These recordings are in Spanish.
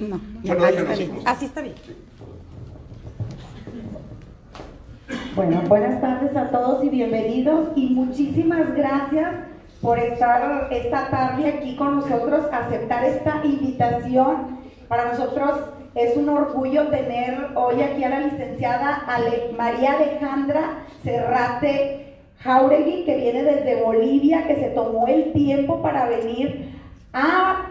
No, Bueno, ahí está bien. Así está bien. Bueno, buenas tardes a todos y bienvenidos y muchísimas gracias por estar esta tarde aquí con nosotros, aceptar esta invitación. Para nosotros es un orgullo tener hoy aquí a la licenciada María Alejandra Serrate Jauregui, que viene desde Bolivia, que se tomó el tiempo para venir a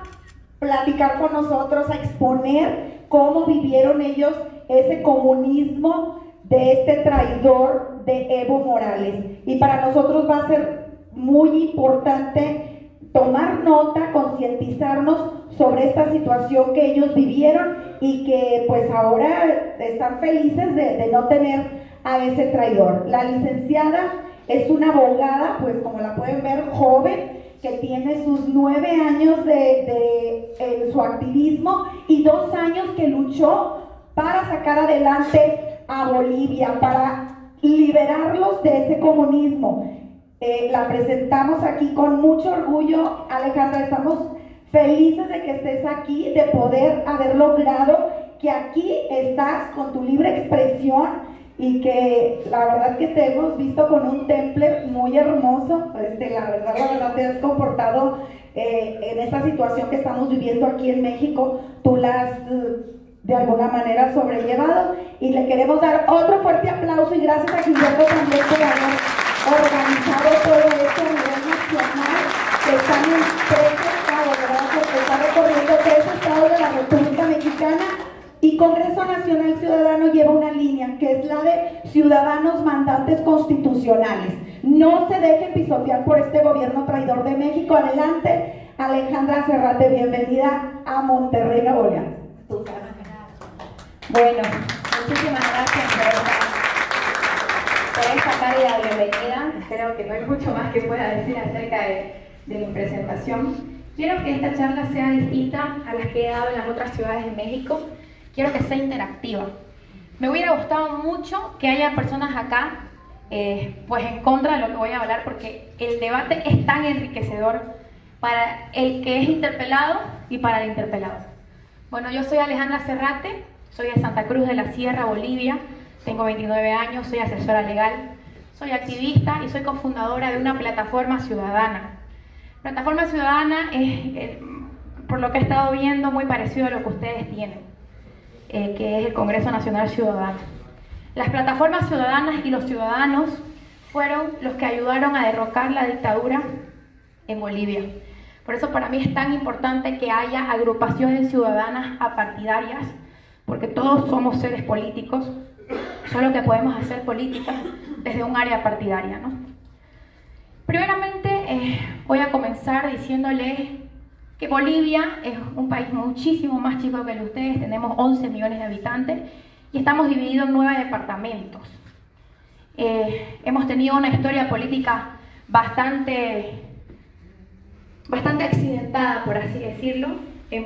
platicar con nosotros, a exponer cómo vivieron ellos ese comunismo de este traidor de Evo Morales. Y para nosotros va a ser muy importante tomar nota, concientizarnos sobre esta situación que ellos vivieron y que pues ahora están felices de no tener a ese traidor. La licenciada es una abogada, pues como la pueden ver, joven, que tiene sus 9 años en su activismo y 2 años que luchó para sacar adelante a Bolivia, para liberarlos de ese comunismo. La presentamos aquí con mucho orgullo, Alejandra. Estamos felices de que estés aquí, de poder haber logrado que aquí estás con tu libre expresión y que la verdad que te hemos visto con un temple muy hermoso. La verdad te has comportado en esta situación que estamos viviendo aquí en México, tú la has de alguna manera sobrellevado, y le queremos dar otro fuerte aplauso y gracias a Gilberto también por haber organizado todo esto a nivel nacional, que están en 13 estados, ¿verdad? Porque está recorriendo 3 estados de la República Mexicana. Y Congreso Nacional Ciudadano lleva una línea que es la de ciudadanos mandantes constitucionales. No se dejen pisotear por este gobierno traidor de México. Adelante, Alejandra Serrate, bienvenida a Monterrey, Nuevo León. Bueno, muchísimas gracias por esta cálida bienvenida. Creo que no hay mucho más que pueda decir acerca de mi presentación. Quiero que esta charla sea distinta a las que he dado en las otras ciudades de México. Quiero que sea interactiva. Me hubiera gustado mucho que haya personas acá pues en contra de lo que voy a hablar, porque el debate es tan enriquecedor para el que es interpelado y para el interpelado. Bueno, yo soy Alejandra Serrate, soy de Santa Cruz de la Sierra, Bolivia, tengo 29 años, soy asesora legal, soy activista y soy cofundadora de una plataforma ciudadana. Plataforma ciudadana es, por lo que he estado viendo, muy parecido a lo que ustedes tienen. Que es el Congreso Nacional Ciudadano. Las plataformas ciudadanas y los ciudadanos fueron los que ayudaron a derrocar la dictadura en Bolivia. Por eso para mí es tan importante que haya agrupaciones ciudadanas apartidarias, porque todos somos seres políticos, solo que podemos hacer política desde un área partidaria, ¿no? Primeramente voy a comenzar diciéndoles que Bolivia es un país muchísimo más chico que el de ustedes. Tenemos 11 millones de habitantes y estamos divididos en 9 departamentos. Hemos tenido una historia política bastante accidentada, por así decirlo.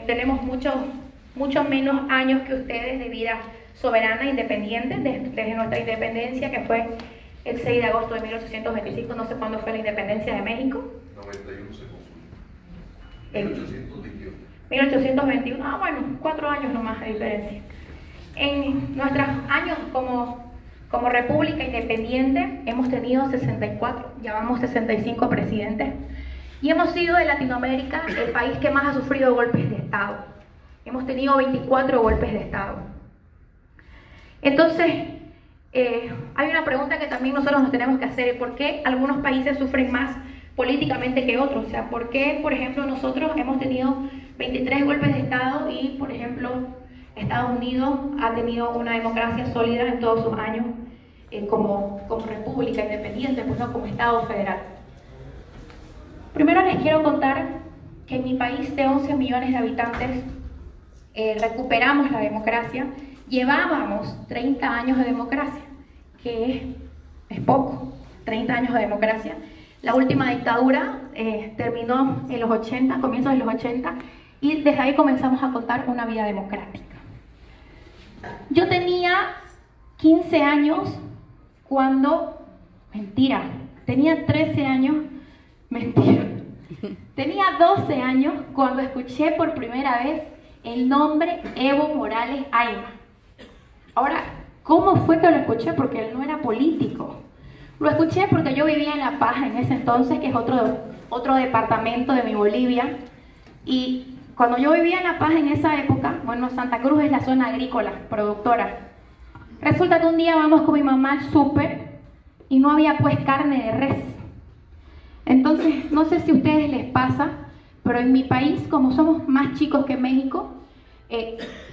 Tenemos mucho menos años que ustedes de vida soberana e independiente desde nuestra independencia, que fue el 6 de agosto de 1825, no sé cuándo fue la independencia de México. 91 se confunde. 1821, bueno, 4 años nomás de diferencia. En nuestros años como república independiente hemos tenido 64, ya vamos 65 presidentes, y hemos sido de Latinoamérica el país que más ha sufrido golpes de Estado. Hemos tenido 24 golpes de Estado. Entonces, hay una pregunta que también nosotros nos tenemos que hacer: ¿por qué algunos países sufren más políticamente que otros? O sea, ¿por qué, por ejemplo, nosotros hemos tenido 23 golpes de Estado y, por ejemplo, Estados Unidos ha tenido una democracia sólida en todos sus años como república independiente, pues no como Estado federal? Primero les quiero contar que en mi país de 11 millones de habitantes recuperamos la democracia. Llevábamos 30 años de democracia, que es poco, 30 años de democracia. La última dictadura terminó en los 80, comienzos de los 80, y desde ahí comenzamos a contar una vida democrática. Yo tenía 15 años cuando, mentira, tenía 13 años, mentira, tenía 12 años cuando escuché por primera vez el nombre Evo Morales Ayma. Ahora, ¿cómo fue que lo escuché? Porque él no era político. Lo escuché porque yo vivía en La Paz en ese entonces, que es otro departamento de mi Bolivia. Y cuando yo vivía en La Paz en esa época, bueno, Santa Cruz es la zona agrícola, productora. Resulta que un día vamos con mi mamá al súper y no había pues carne de res. Entonces, no sé si a ustedes les pasa, pero en mi país, como somos más chicos que México,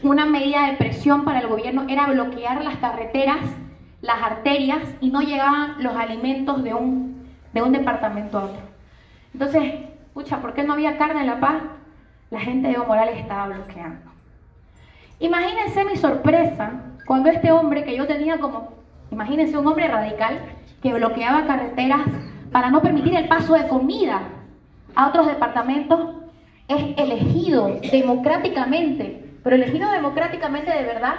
una medida de presión para el gobierno era bloquear las carreteras, las arterias, y no llegaban los alimentos de un departamento a otro. Entonces, pucha, ¿por qué no había carne en La Paz? La gente de Evo Morales estaba bloqueando. Imagínense mi sorpresa cuando este hombre que yo tenía como, imagínense un hombre radical que bloqueaba carreteras para no permitir el paso de comida a otros departamentos, es elegido democráticamente, pero elegido democráticamente de verdad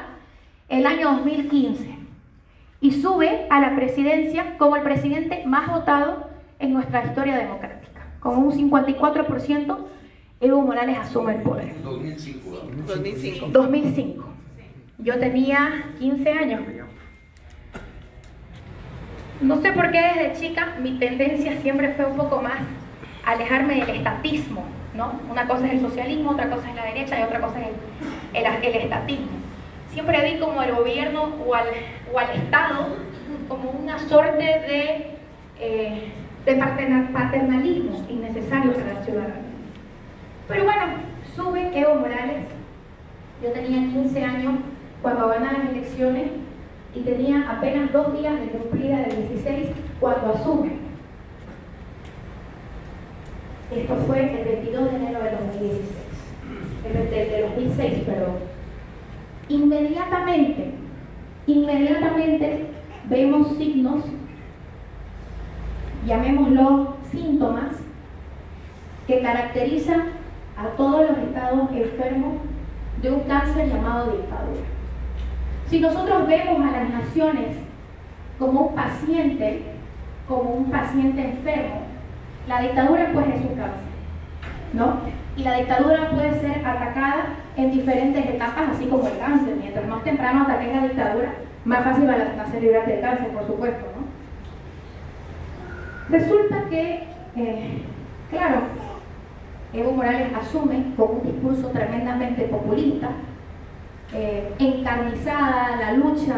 el año 2015, y sube a la presidencia como el presidente más votado en nuestra historia democrática. Con un 54%, Evo Morales asume el poder. 2005. Yo tenía 15 años. No sé por qué desde chica mi tendencia siempre fue un poco más alejarme del estatismo, ¿no? Una cosa es el socialismo, otra cosa es la derecha y otra cosa es el estatismo. Siempre vi como al gobierno o al Estado como una suerte de paternalismo innecesario para la ciudadanía. Pero bueno, sube Evo Morales. Yo tenía 15 años cuando ganan las elecciones y tenía apenas 2 días de cumplida del 16 cuando asume. Esto fue el 22 de enero de 2016. De 2006, perdón. Inmediatamente vemos signos, llamémoslo síntomas, que caracterizan a todos los estados enfermos de un cáncer llamado dictadura. Si nosotros vemos a las naciones como un paciente enfermo, la dictadura pues es un cáncer, ¿no? Y la dictadura puede ser atacada en diferentes etapas, así como el cáncer. Mientras más temprano ataque la dictadura, más fácil va a nacer librarte del cáncer, por supuesto, ¿no? Resulta que, claro, Evo Morales asume con un discurso tremendamente populista, encarnizada la lucha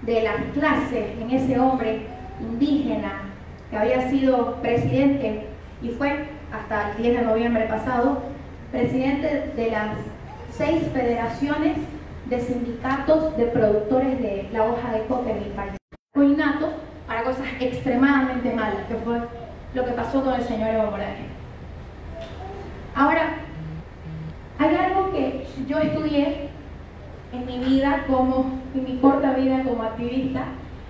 de las clases en ese hombre indígena que había sido presidente y fue hasta el 10 de noviembre pasado presidente de las 6 federaciones de sindicatos de productores de la hoja de coca en mi país. Fue innato para cosas extremadamente malas, que fue lo que pasó con el señor Evo Morales. Ahora, hay algo que yo estudié en mi vida en mi corta vida como activista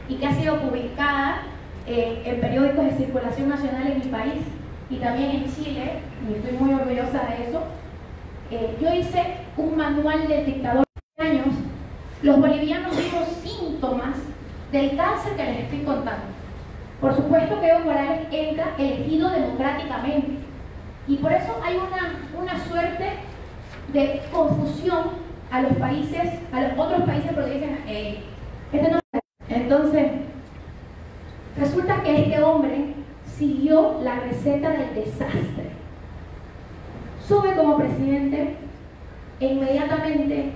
y que ha sido publicada en periódicos de circulación nacional en mi país y también en Chile, y estoy muy orgullosa de eso. Yo hice un manual del dictador de años. Los bolivianos vimos síntomas del cáncer que les estoy contando. Por supuesto que Evo Morales entra elegido democráticamente, y por eso hay una suerte de confusión a los otros países, porque dicen, este no. Entonces, resulta que este hombre siguió la receta del desastre. Sube como presidente e inmediatamente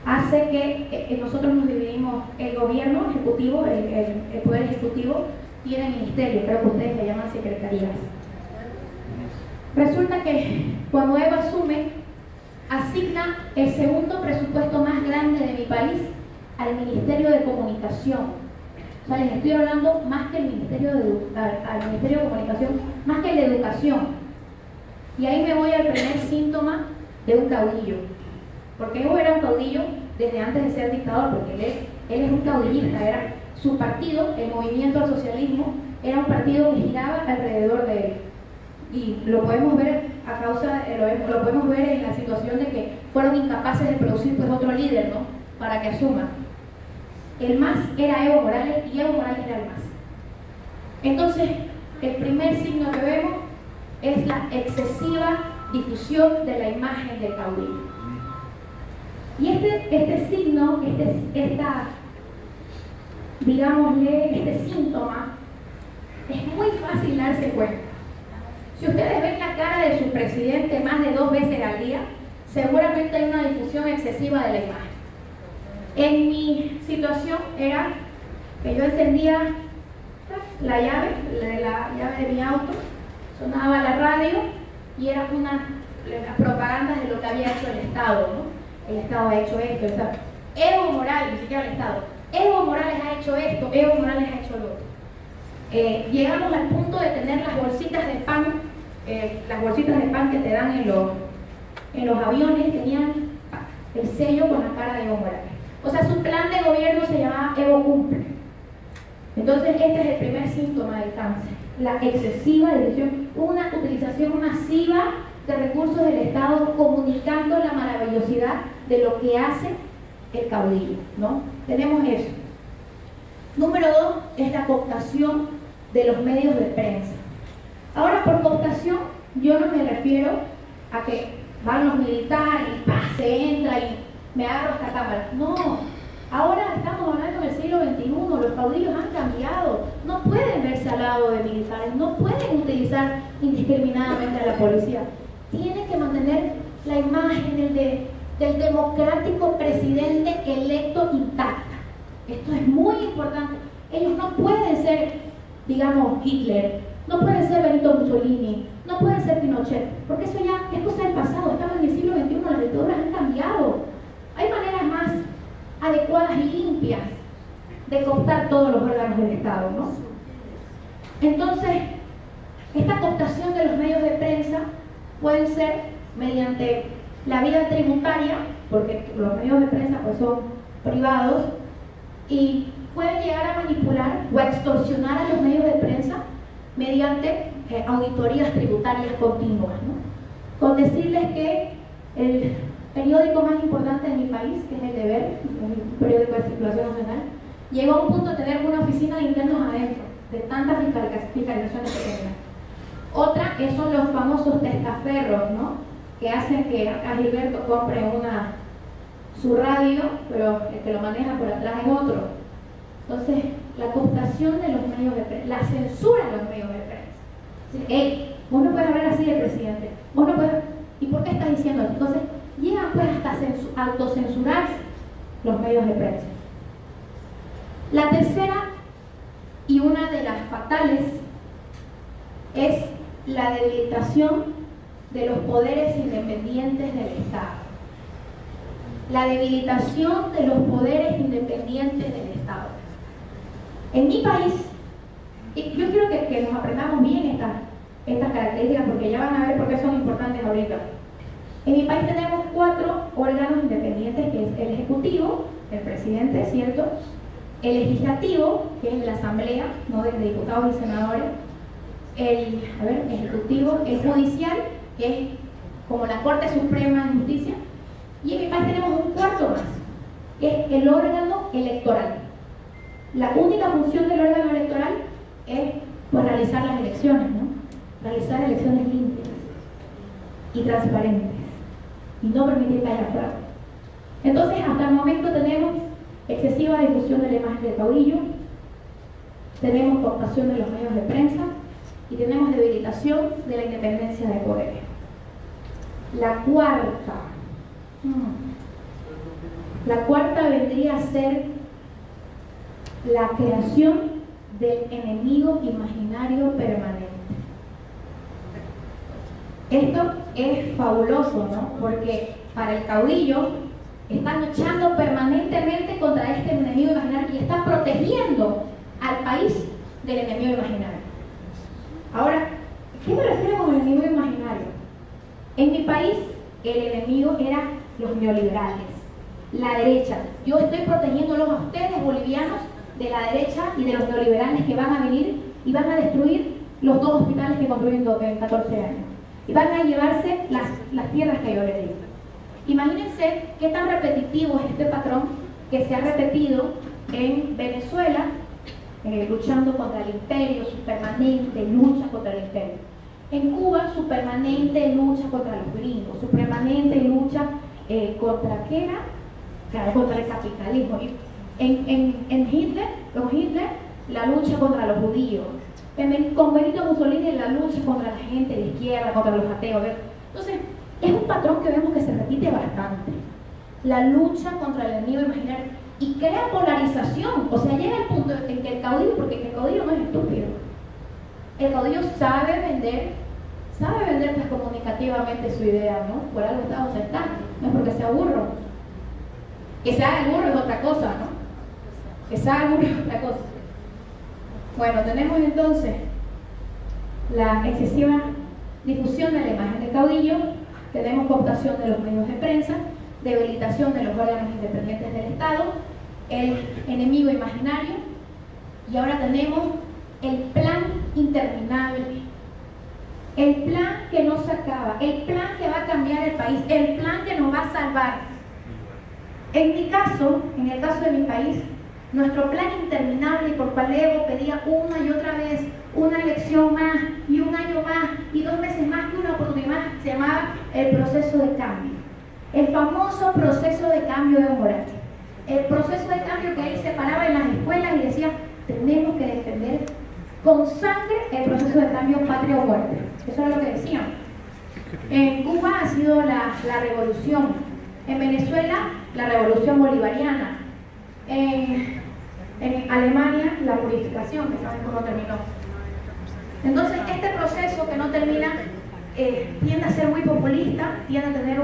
hace que nosotros nos dividimos. El gobierno ejecutivo, el poder ejecutivo, tiene ministerio, creo que ustedes le llaman secretarías. Resulta que cuando Evo asume, asigna el segundo presupuesto más grande de mi país al Ministerio de Comunicación. O sea, les estoy hablando más que al Ministerio de Comunicación, más que el de Educación. Y ahí me voy al primer síntoma de un caudillo. Porque Evo era un caudillo desde antes de ser dictador, porque él es un caudillista. Era su partido, el Movimiento al Socialismo, era un partido que giraba alrededor de él. Y lo podemos ver lo podemos ver en la situación de que fueron incapaces de producir pues otro líder, ¿no? Para que asuma. El más era Evo Morales y Evo Morales era el más. Entonces, el primer signo que vemos es la excesiva difusión de la imagen del caudillo. Y este signo, este síntoma, es muy fácil darse cuenta. Si ustedes ven la cara de su presidente más de 2 veces al día, seguramente hay una difusión excesiva de la imagen. En mi situación era que yo encendía la llave de mi auto, sonaba la radio y era las propagandas de lo que había hecho el Estado, ¿no? El Estado ha hecho esto, Evo Morales, ni siquiera el Estado, Evo Morales ha hecho esto, Evo Morales ha hecho lo otro. Llegamos al punto de tener las bolsitas de pan que te dan en los aviones, tenían el sello con la cara de Evo Morales. O sea, su plan de gobierno se llamaba Evo Cumple. Entonces, este es el primer síntoma del cáncer, la excesiva difusión, una utilización masiva de recursos del Estado comunicando la maravillosidad de lo que hace el caudillo, ¿no? Tenemos eso. Número 2 es la cooptación de los medios de prensa. Ahora, por cooptación, yo no me refiero a que van los militares y se entra y me agarro esta cámara. No, ahora estamos hablando del siglo XXI, los caudillos han cambiado, no pueden verse al lado de militares, no pueden utilizar indiscriminadamente a la policía. Tienen que mantener la imagen del democrático presidente electo intacta. Esto es muy importante. Ellos no pueden ser, digamos, Hitler, no pueden ser Benito Mussolini, no pueden ser Pinochet, porque eso ya es cosa del pasado. Estamos en el siglo XXI, las dictaduras han cambiado. Hay maneras más adecuadas y limpias de cooptar todos los órganos del Estado, ¿no? Entonces, esta cooptación de los medios de prensa pueden ser mediante la vía tributaria, porque los medios de prensa pues son privados, y pueden llegar a manipular o a extorsionar a los medios de prensa mediante auditorías tributarias continuas, ¿no? Con decirles que el periódico más importante de mi país, que es El Deber, un periódico de circulación nacional, llegó a un punto de tener una oficina de internos adentro, de tantas fiscalizaciones que tenía. Otra que son los famosos testaferros, ¿no? Que hacen que a Gilberto compre su radio, pero el que lo maneja por atrás es otro. Entonces, la cooptación de los medios de prensa, la censura de los medios de prensa. Hey, vos no puedes hablar así del presidente, vos no puedes, ¿y por qué estás diciendo eso? Entonces, llegan pues hasta autocensurarse los medios de prensa. La tercera, y una de las fatales, es la debilitación de los poderes independientes del Estado. La debilitación de los poderes independientes del Estado. En mi país, y yo quiero que nos aprendamos bien estas características, porque ya van a ver por qué son importantes ahorita. En mi país tenemos 4 órganos independientes, que es el Ejecutivo, el presidente, ¿cierto? El Legislativo, que es la Asamblea, ¿no? De diputados y senadores. El Ejecutivo, el Judicial, que es como la Corte Suprema de Justicia. Y en mi país tenemos un 4 más, que es el órgano electoral. La única función del órgano electoral es pues, realizar las elecciones, ¿no? Realizar elecciones limpias y transparentes y no permitir que haya fraude. Entonces, hasta el momento tenemos excesiva difusión de la imagen del caudillo, tenemos cooptación de los medios de prensa y tenemos debilitación de la independencia de poderes. La cuarta vendría a ser la creación del enemigo imaginario permanente. Esto es fabuloso, ¿no? Porque para el caudillo está luchando permanentemente contra este enemigo imaginario y está protegiendo al país del enemigo imaginario. Ahora, ¿qué me refiero con el enemigo imaginario? En mi país, el enemigo era los neoliberales, la derecha. Yo estoy protegiéndolos a ustedes, bolivianos, de la derecha y de los neoliberales que van a venir y van a destruir los 2 hospitales que construyen en 14 años. Y van a llevarse las tierras que yo les digo. Imagínense qué tan repetitivo es este patrón que se ha repetido en Venezuela, luchando contra el imperio, su permanente lucha contra el imperio. En Cuba, su permanente lucha contra los gringos, su permanente lucha contra ¿qué era? Claro, contra el capitalismo. En Hitler, la lucha contra los judíos. Con Benito Mussolini, la lucha contra la gente de izquierda, contra los ateos. Entonces, es un patrón que vemos que se repite bastante. La lucha contra el enemigo imaginario. Y crea polarización. O sea, llega el punto en que el caudillo, porque el caudillo no es estúpido. El caudillo sabe vender pues comunicativamente su idea, ¿no? Por algo está donde está. No es porque sea burro. Que se haga el burro es otra cosa, ¿no? Que se haga el burro es otra cosa. Bueno, tenemos entonces la excesiva difusión de la imagen del caudillo, tenemos cooptación de los medios de prensa, debilitación de los órganos independientes del Estado, el enemigo imaginario, y ahora tenemos el plan interminable, el plan que no se acaba, el plan que va a cambiar el país, el plan que nos va a salvar. En mi caso, en el caso de mi país, nuestro plan interminable, por cual Evo pedía una y otra vez una elección más, y un año más, y 2 meses más, y una oportunidad más, se llamaba el proceso de cambio. El famoso proceso de cambio de Morales. El proceso de cambio que él se paraba en las escuelas y decía, tenemos que defender con sangre el proceso de cambio patria o muerte. Eso era lo que decían. En Cuba ha sido la revolución. En Venezuela, la revolución bolivariana. En Alemania, la purificación, que saben cómo terminó. Entonces, este proceso que no termina tiende a ser muy populista, tiende a tener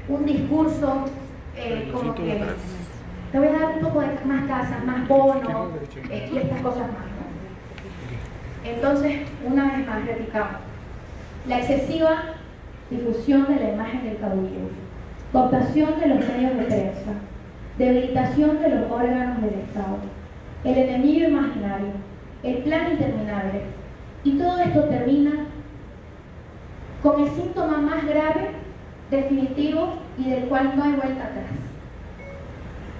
un discurso como que te voy a dar un poco de más casas, más bonos y estas cosas más, ¿no? Entonces, una vez más, replicamos la excesiva difusión de la imagen del caudillo, cooptación de los medios de prensa, debilitación de los órganos del Estado, el enemigo imaginario, el plan interminable, y todo esto termina con el síntoma más grave, definitivo y del cual no hay vuelta atrás.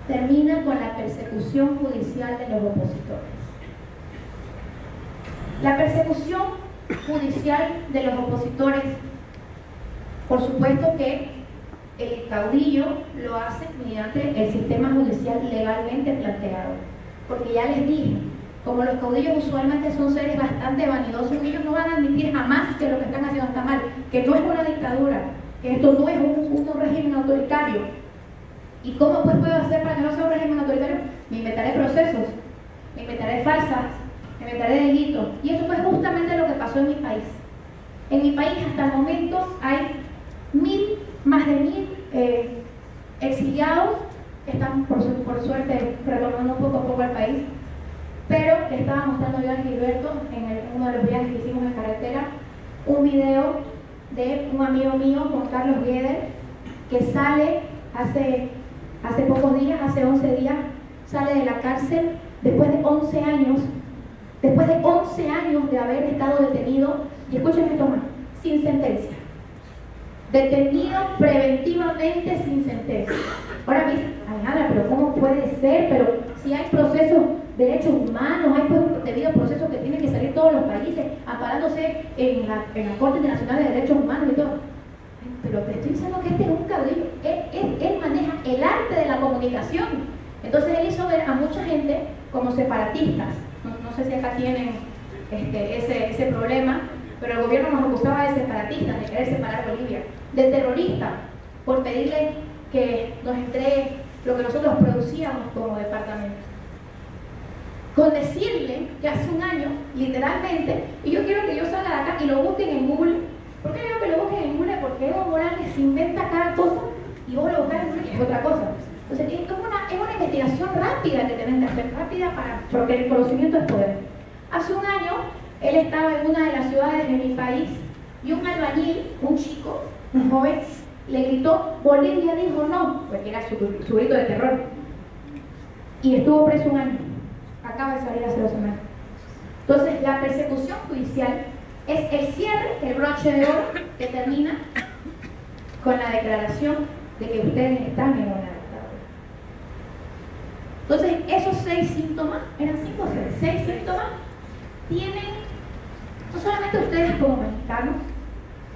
Termina con la persecución judicial de los opositores. La persecución judicial de los opositores, por supuesto que el caudillo lo hace mediante el sistema judicial legalmente planteado. Porque ya les dije, como los caudillos usualmente son seres bastante vanidosos, ellos no van a admitir jamás que lo que están haciendo está mal, que no es una dictadura, que esto no es un régimen autoritario. ¿Y cómo pues puedo hacer para que no sea un régimen autoritario? Me inventaré procesos, me inventaré falsas, me inventaré delitos. Y eso fue justamente lo que pasó en mi país. En mi país hasta el momento hay más de 1000 exiliados que están por suerte retornando poco a poco al país, pero le estaba mostrando yo a Gilberto en uno de los viajes que hicimos en carretera un video de un amigo mío, Juan Carlos Gueder, que sale hace pocos días, hace 11 días, sale de la cárcel después de 11 años de haber estado detenido, y escuchen esto más, sin sentencia. Detenido preventivamente sin sentencia. Ahora me dicen, Alejandra, pero ¿cómo puede ser? Pero si hay procesos de derechos humanos, hay debido procesos que tienen que salir todos los países, amparándose en la Corte Internacional de Derechos Humanos y todo. Pero te estoy diciendo que este es un caudillo. Él maneja el arte de la comunicación. Entonces él hizo ver a mucha gente como separatistas. No sé si acá tienen ese problema, pero el gobierno nos acusaba de separatistas, de querer separar Bolivia, de terrorista, por pedirle que nos entregue lo que nosotros producíamos como departamento. Con decirle que hace un año, literalmente, y yo quiero que yo salga de acá y lo busquen en Google. ¿Por qué digo que lo busquen en Google? Porque Evo Morales se inventa cada cosa y vos lo buscas en Google y es otra cosa. Entonces es una investigación rápida que tienen que hacer, rápida porque el conocimiento es poder. Hace un año él estaba en una de las ciudades de mi país y un albañil, un chico, un joven, le gritó, Bolivia dijo no, porque era su grito de terror. Y estuvo preso un año. Acaba de salir hace 2 semanas. Entonces, la persecución judicial es el cierre, el broche de oro que termina con la declaración de que ustedes están en una dictadura. Entonces, esos 6 síntomas, eran 5 o 6 síntomas, tienen solamente ustedes como mexicanos,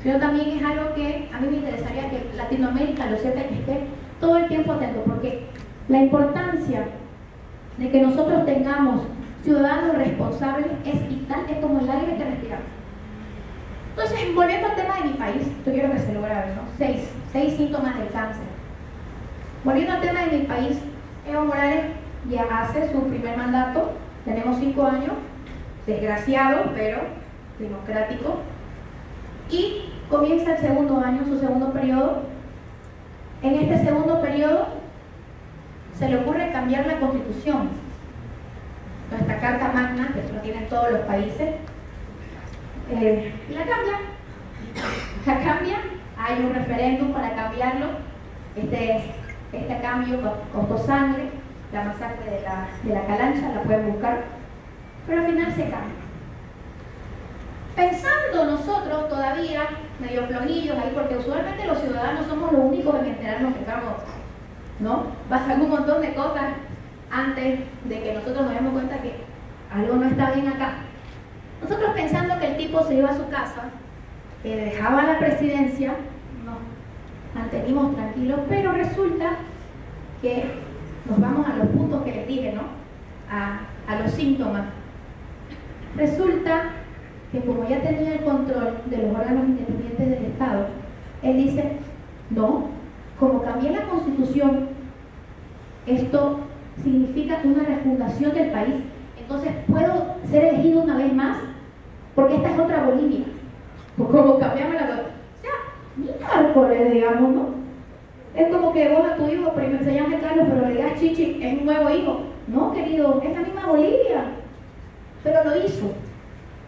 sino también es algo que a mí me interesaría que Latinoamérica lo sepa y que esté todo el tiempo atento, porque la importancia de que nosotros tengamos ciudadanos responsables es vital, es como el aire que respiramos. Entonces, volviendo al tema de mi país, yo quiero que se lo graben, ¿no? Seis síntomas del cáncer. Volviendo al tema de mi país, Evo Morales ya hace su primer mandato, tenemos 5 años, desgraciado, pero democrático, y comienza el segundo año, su segundo periodo. En este segundo periodo se le ocurre cambiar la constitución, nuestra carta magna, que lo tienen todos los países, y la cambia, hay un referéndum para cambiarlo, este cambio costó sangre, la masacre de la Calancha, la pueden buscar, pero al final se cambia. Pensando nosotros todavía, medio flojillos ahí, porque usualmente los ciudadanos somos los únicos en enterarnos que estamos, ¿no? Pasan un montón de cosas antes de que nosotros nos demos cuenta que algo no está bien acá. Nosotros pensando que el tipo se iba a su casa, que dejaba la presidencia, nos mantenimos tranquilos, pero resulta que nos vamos a los puntos que les dije, ¿no? A los síntomas. Resulta que como ya tenía el control de los órganos independientes del Estado, él dice, no, como cambié la Constitución, esto significa una refundación del país, entonces puedo ser elegido una vez más, porque esta es otra Bolivia. Pues como cambiamos la Constitución, o sea, miércoles, digamos, ¿no? Es como que vos a tu hijo primero se llame Carlos, pero le digas Chichi, es un nuevo hijo. No, querido, es la misma Bolivia, pero lo hizo.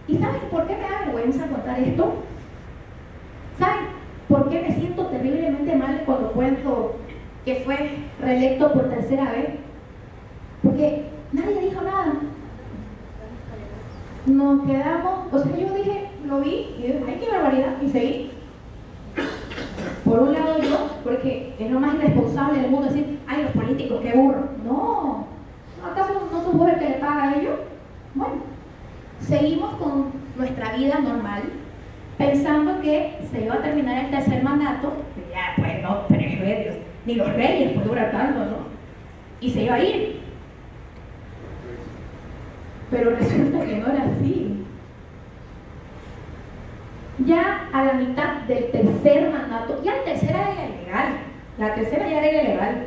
¿Y saben por qué me da vergüenza contar esto? ¿Saben por qué me siento terriblemente mal cuando cuento que fue reelecto por tercera vez? Porque nadie dijo nada. Nos quedamos, o sea, yo dije, lo vi y dije, ay, qué barbaridad, y seguí. Por un lado yo, porque es lo más irresponsable del mundo decir, ay, los políticos, qué burro. No, ¿acaso no sos vos el que le paga a ellos? Bueno, seguimos con nuestra vida normal, pensando que se iba a terminar el tercer mandato, que ya, pues no, 3 reyes, ni los reyes pues durar tanto, ¿no? Y se iba a ir. Pero resulta que no era así. Ya a la mitad del tercer mandato, ya la tercera era ilegal, la tercera ya era ilegal.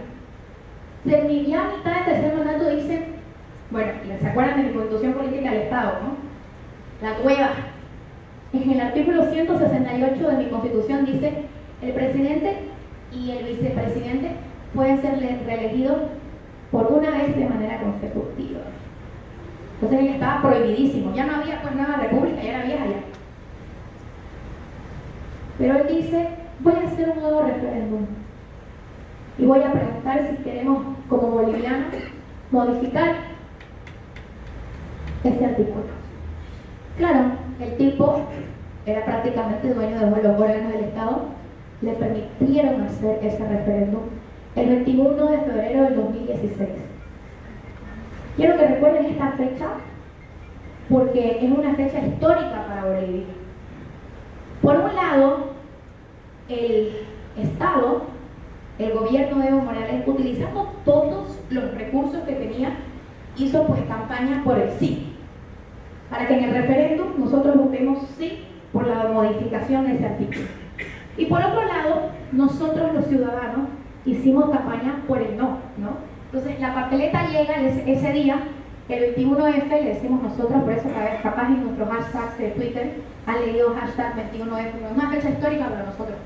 Ya a mitad del tercer mandato dicen, bueno, ¿se acuerdan de mi Constitución Política del Estado, no? La nueva. En el artículo 168 de mi Constitución dice, el presidente y el vicepresidente pueden ser reelegidos por una vez de manera consecutiva. Entonces él estaba prohibidísimo, ya no había pues nueva república, ya era vieja ya. Pero él dice, voy a hacer un nuevo referéndum y voy a preguntar si queremos, como bolivianos, modificar ese artículo. Claro, el tipo era prácticamente dueño de los órganos del Estado, le permitieron hacer ese referéndum el 21 de febrero del 2016. Quiero que recuerden esta fecha porque es una fecha histórica para Bolivia. Por un lado, el Estado, el gobierno de Evo Morales, utilizando todos los recursos que tenía, hizo pues campaña por el sí, para que en el referéndum nosotros votemos sí por la modificación de ese artículo. Y por otro lado, nosotros los ciudadanos hicimos campaña por el no, ¿no? Entonces la papeleta llega ese día, el 21F, le decimos nosotros, por eso capaz en nuestros hashtags de Twitter han leído hashtag 21F, es una fecha histórica para nosotros.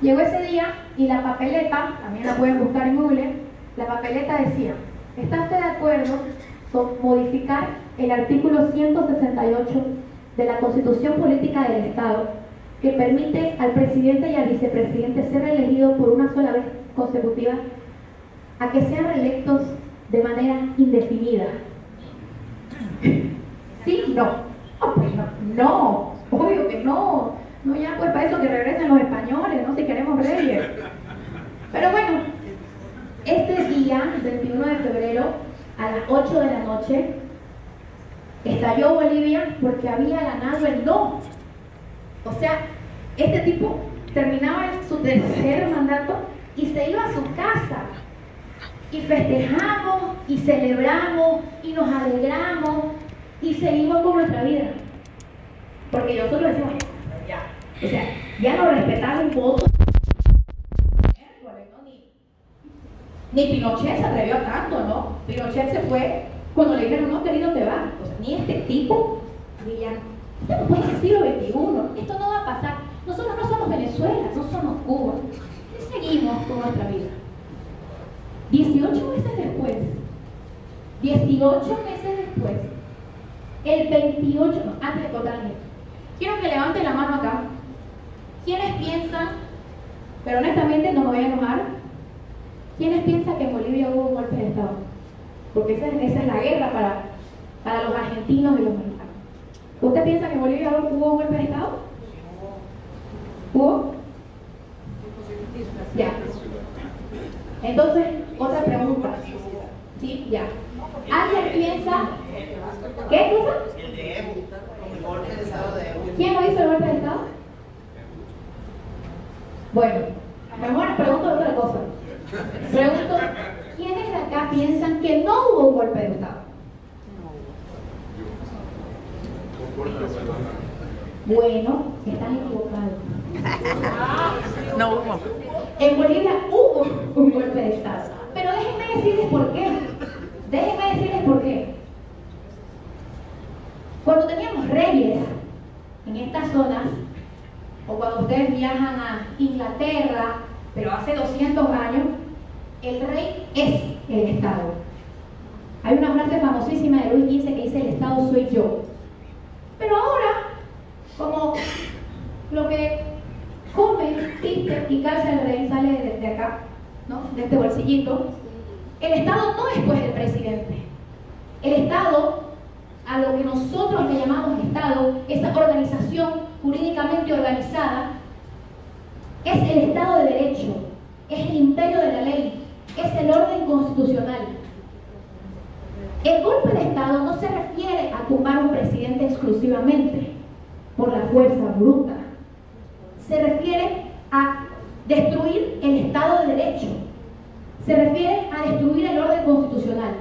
Llegó ese día y la papeleta, también la pueden buscar en Google, la papeleta decía, ¿está usted de acuerdo con modificar el artículo 168 de la Constitución Política del Estado que permite al presidente y al vicepresidente ser elegidos por una sola vez consecutiva a que sean reelectos de manera indefinida? ¿Sí? No. No, pues no. No, obvio que no. No, ya pues para eso que regresen los españoles, no si queremos reyes. Pero bueno, este día, 21 de febrero, a las 8 de la noche, Estalló Bolivia porque había ganado el no. O sea, este tipo terminaba su tercer mandato y se iba a su casa. Y festejamos, y celebramos, y nos alegramos, y seguimos con nuestra vida. Porque nosotros decimos, ya. O sea, ya no respetaron un voto. Ni Pinochet se atrevió a tanto, ¿no? Pinochet se fue cuando le dijeron, no, querido, te vas. O sea, ni este tipo, dirían, esto no puede ser siglo XXI, esto no va a pasar. Nosotros no somos Venezuela, no somos Cuba. Y seguimos con nuestra vida. 18 meses después, el 28, no, antes de contarles, quiero que levanten la mano acá. ¿Quiénes piensan, pero honestamente no me voy a enojar, quiénes piensan que en Bolivia hubo un golpe de Estado? Porque esa es la guerra para los argentinos y los mexicanos. ¿Usted piensa que en Bolivia hubo un golpe de Estado? ¿Hubo? Ya. Entonces, otra pregunta. Sí, ya. ¿Alguien piensa? ¿Qué cosa? El de Evo, el golpe de Estado de Evo. ¿Quién no hizo el golpe de Estado? Bueno, mejor pregunto otra cosa. Pregunto, ¿quiénes de acá piensan que no hubo un golpe de Estado? Bueno, están equivocados. No hubo. En Bolivia hubo un golpe de Estado. Pero déjenme decirles por qué. Cuando teníamos reyes en estas zonas, o cuando ustedes viajan a Inglaterra, pero hace 200 años, el rey es el Estado. Hay una frase famosísima de Luis XV que dice: el Estado soy yo. Pero ahora, como lo que come, viste y calza el rey sale de acá, ¿no? De este bolsillito, el Estado no es pues el presidente. El Estado, a lo que nosotros le llamamos Estado, esa organización jurídicamente organizada, es el Estado de Derecho, es el imperio de la ley, es el orden constitucional. El golpe de Estado no se refiere a tumbar a un presidente exclusivamente por la fuerza bruta. Se refiere a destruir el Estado de Derecho. Se refiere a destruir el orden constitucional.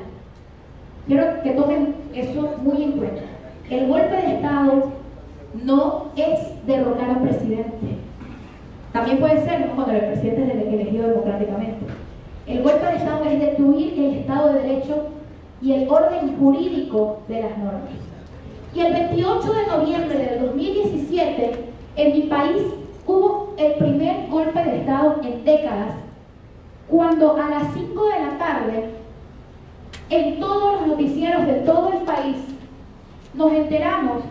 Quiero que tomen eso muy en cuenta. El golpe de Estado no es derrocar a un presidente. También puede ser, ¿no?, cuando el presidente es elegido democráticamente. El golpe de Estado es destruir el Estado de Derecho y el orden jurídico de las normas. Y el 28 de noviembre del 2017, en mi país hubo el primer golpe de Estado en décadas, cuando a las 5 de la tarde, en todos los noticieros de todo el país, nos enteramos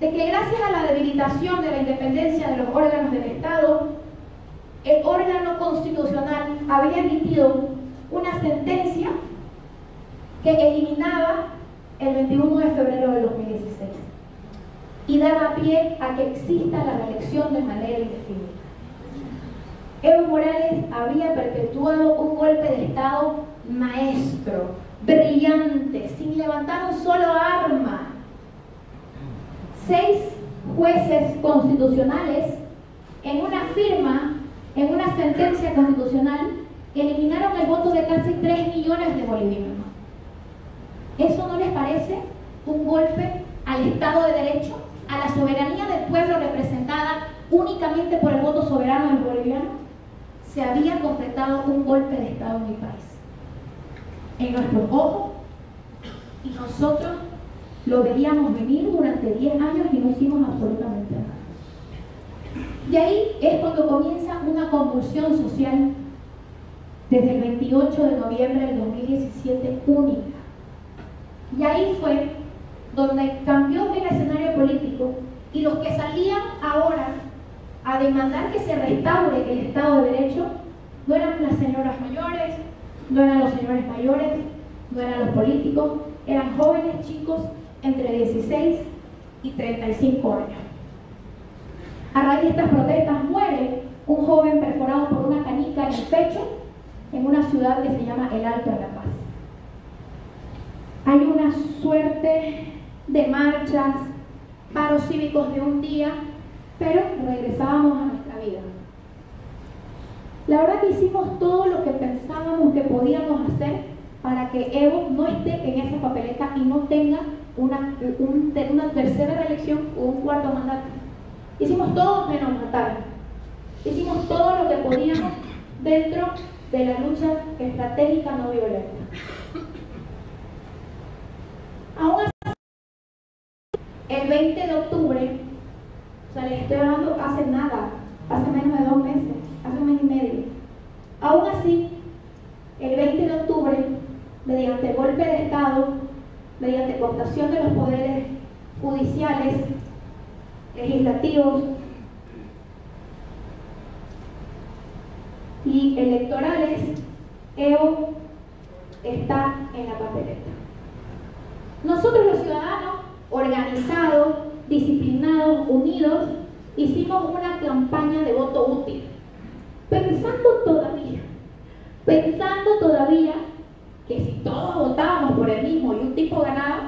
de que gracias a la debilitación de la independencia de los órganos del Estado, el órgano constitucional había emitido una sentencia que eliminaba el 21 de febrero de 2016 y daba pie a que exista la reelección de manera indefinida. Evo Morales había perpetuado un golpe de Estado maestro, brillante, sin levantar un solo arma. 6 jueces constitucionales, en una firma, en una sentencia constitucional, eliminaron el voto de casi 3 millones de bolivianos. ¿Eso no les parece un golpe al Estado de Derecho, a la soberanía del pueblo representada únicamente por el voto soberano del boliviano? Se había completado un golpe de Estado en mi país, en nuestros ojos, y nosotros lo veíamos venir durante 10 años y no hicimos absolutamente nada. Y ahí es cuando comienza una convulsión social desde el 28 de noviembre del 2017 única. Y ahí fue donde cambió el escenario político, y los que salían ahora a demandar que se restaure el Estado de Derecho no eran las señoras mayores, no eran los señores mayores, no eran los políticos, eran jóvenes chicos entre 16 y 35 años. A raíz de estas protestas muere un joven perforado por una canica en el pecho en una ciudad que se llama El Alto de la Paz. Hay una suerte de marchas, paros cívicos de un día, pero regresábamos a nuestra vida. La verdad que hicimos todo lo que pensábamos que podíamos hacer para que Evo no esté en esa papeleta y no tenga una tercera reelección o un cuarto mandato. Hicimos todo menos matar. Hicimos todo lo que podíamos dentro de la lucha estratégica no violenta. Aún así, el 20 de octubre, o sea, les estoy hablando hace nada, hace menos de 2 meses, hace 1 mes y medio. Aún así, el 20 de octubre, mediante golpe de Estado, mediante cooptación de los poderes judiciales, legislativos y electorales, Evo está en la papeleta. Nosotros los ciudadanos, organizados, disciplinados, unidos, hicimos una campaña de voto útil, pensando todavía que si todos votábamos por el mismo y un tipo ganaba,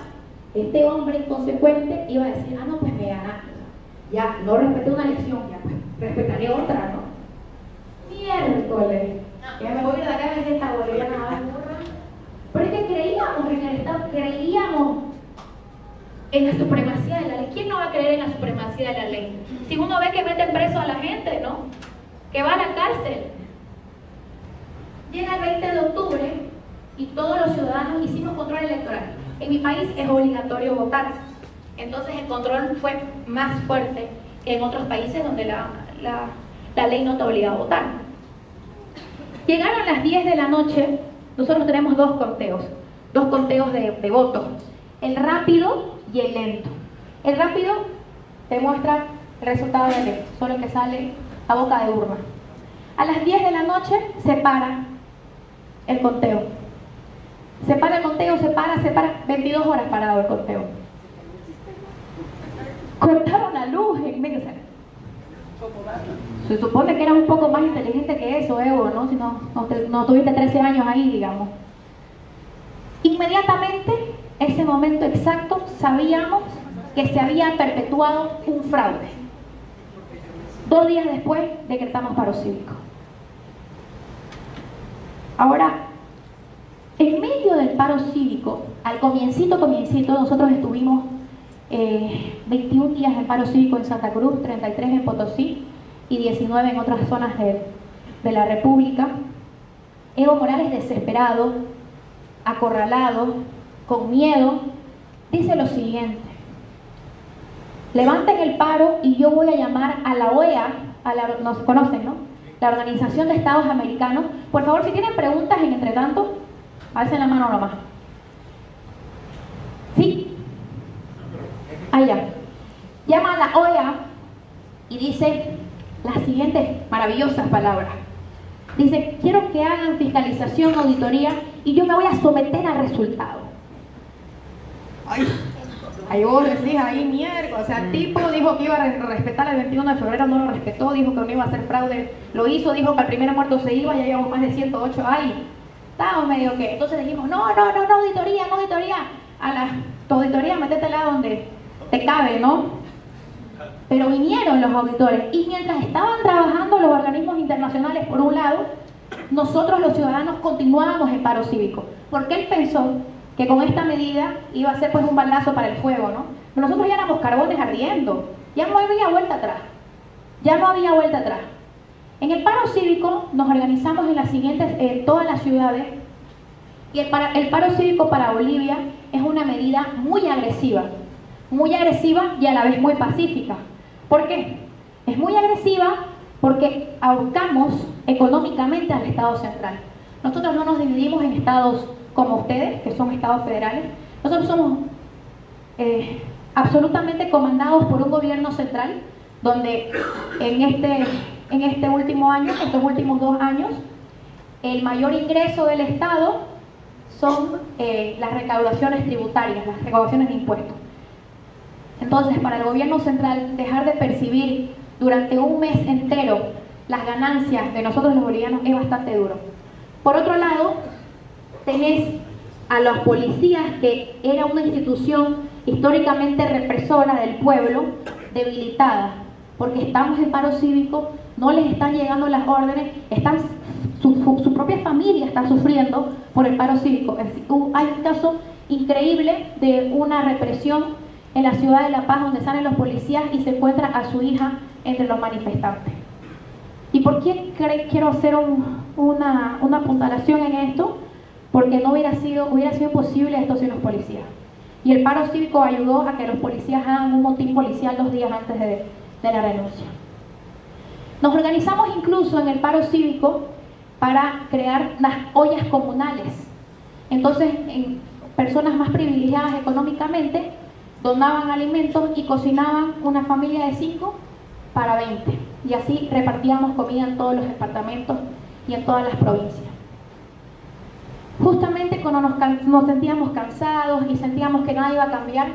este hombre inconsecuente iba a decir, ah no, pues me ganaste, ya, no respeté una elección, ya pues, respetaré otra, ¿no? Miércoles, ya me voy de acá desde esta boliviana, pero es que creíamos en el Estado, creíamos en la supremacía de la ley. ¿Quién no va a creer en la supremacía de la ley? Si uno ve que meten preso a la gente, ¿no? Que va a la cárcel. Llega el 20 de octubre y todos los ciudadanos hicimos control electoral. En mi país es obligatorio votar. Entonces el control fue más fuerte que en otros países donde la ley no te obliga a votar. Llegaron las 10 de la noche, nosotros tenemos dos conteos de votos. El rápido y el lento. El rápido te muestra el resultado del lento, solo que sale a boca de urna. A las 10 de la noche se para el conteo. Se para el conteo, se para, 22 horas parado el conteo. Cortaron la luz en medio. Se supone que eras un poco más inteligente que eso, Evo, ¿no? Si no tuviste 13 años ahí, digamos. Inmediatamente, ese momento exacto, sabíamos que se había perpetuado un fraude. 2 días después, decretamos paro cívico. Ahora, en medio del paro cívico, al comiencito, nosotros estuvimos 21 días en paro cívico en Santa Cruz, 33 en Potosí y 19 en otras zonas de la República. Evo Morales, desesperado, acorralado, con miedo, dice lo siguiente: levanten el paro y yo voy a llamar a la OEA, nos conocen, ¿no? La Organización de Estados Americanos. Por favor, si tienen preguntas en entretanto, alcen la mano nomás. ¿Sí? Allá. Llama a la OEA y dice las siguientes maravillosas palabras. Dice, quiero que hagan fiscalización, auditoría y yo me voy a someter al resultado. Ahí vos decís, ahí miércoles, o sea, el tipo dijo que iba a respetar el 21 de febrero, no lo respetó, dijo que no iba a hacer fraude, lo hizo, dijo que al primer muerto se iba, ya llevamos más de 108, ahí estábamos medio que, entonces dijimos, no, auditoría, a la auditoría, métetela donde te cabe, ¿no? Pero vinieron los auditores y mientras estaban trabajando los organismos internacionales por un lado, nosotros los ciudadanos continuábamos en paro cívico, porque él pensó que con esta medida iba a ser pues un balazo para el fuego, ¿no? Pero nosotros ya éramos carbones ardiendo, ya no había vuelta atrás. En el paro cívico nos organizamos en todas las ciudades, y el paro cívico para Bolivia es una medida muy agresiva y a la vez muy pacífica. ¿Por qué? Es muy agresiva porque ahorcamos económicamente al Estado central. Nosotros no nos dividimos en estados como ustedes, que son estados federales. Nosotros somos absolutamente comandados por un gobierno central, donde en este último año, estos últimos 2 años, el mayor ingreso del Estado son las recaudaciones tributarias, las recaudaciones de impuestos. Entonces, para el gobierno central, dejar de percibir durante un mes entero las ganancias de nosotros los bolivianos es bastante duro. Por otro lado, tenés a los policías, que era una institución históricamente represora del pueblo debilitada, porque estamos en paro cívico, no les están llegando las órdenes, su propia familia está sufriendo por el paro cívico. Hay un caso increíble de una represión en la ciudad de La Paz, donde salen los policías y se encuentra a su hija entre los manifestantes. ¿Y por qué quiero hacer una apuntalación en esto? Porque no hubiera sido posible esto sin los policías. Y el paro cívico ayudó a que los policías hagan un motín policial 2 días antes de la renuncia. Nos organizamos incluso en el paro cívico para crear las ollas comunales. Entonces, personas más privilegiadas económicamente donaban alimentos y cocinaban una familia de 5 para 20. Y así repartíamos comida en todos los departamentos y en todas las provincias. Justamente cuando nos sentíamos cansados y sentíamos que nada iba a cambiar,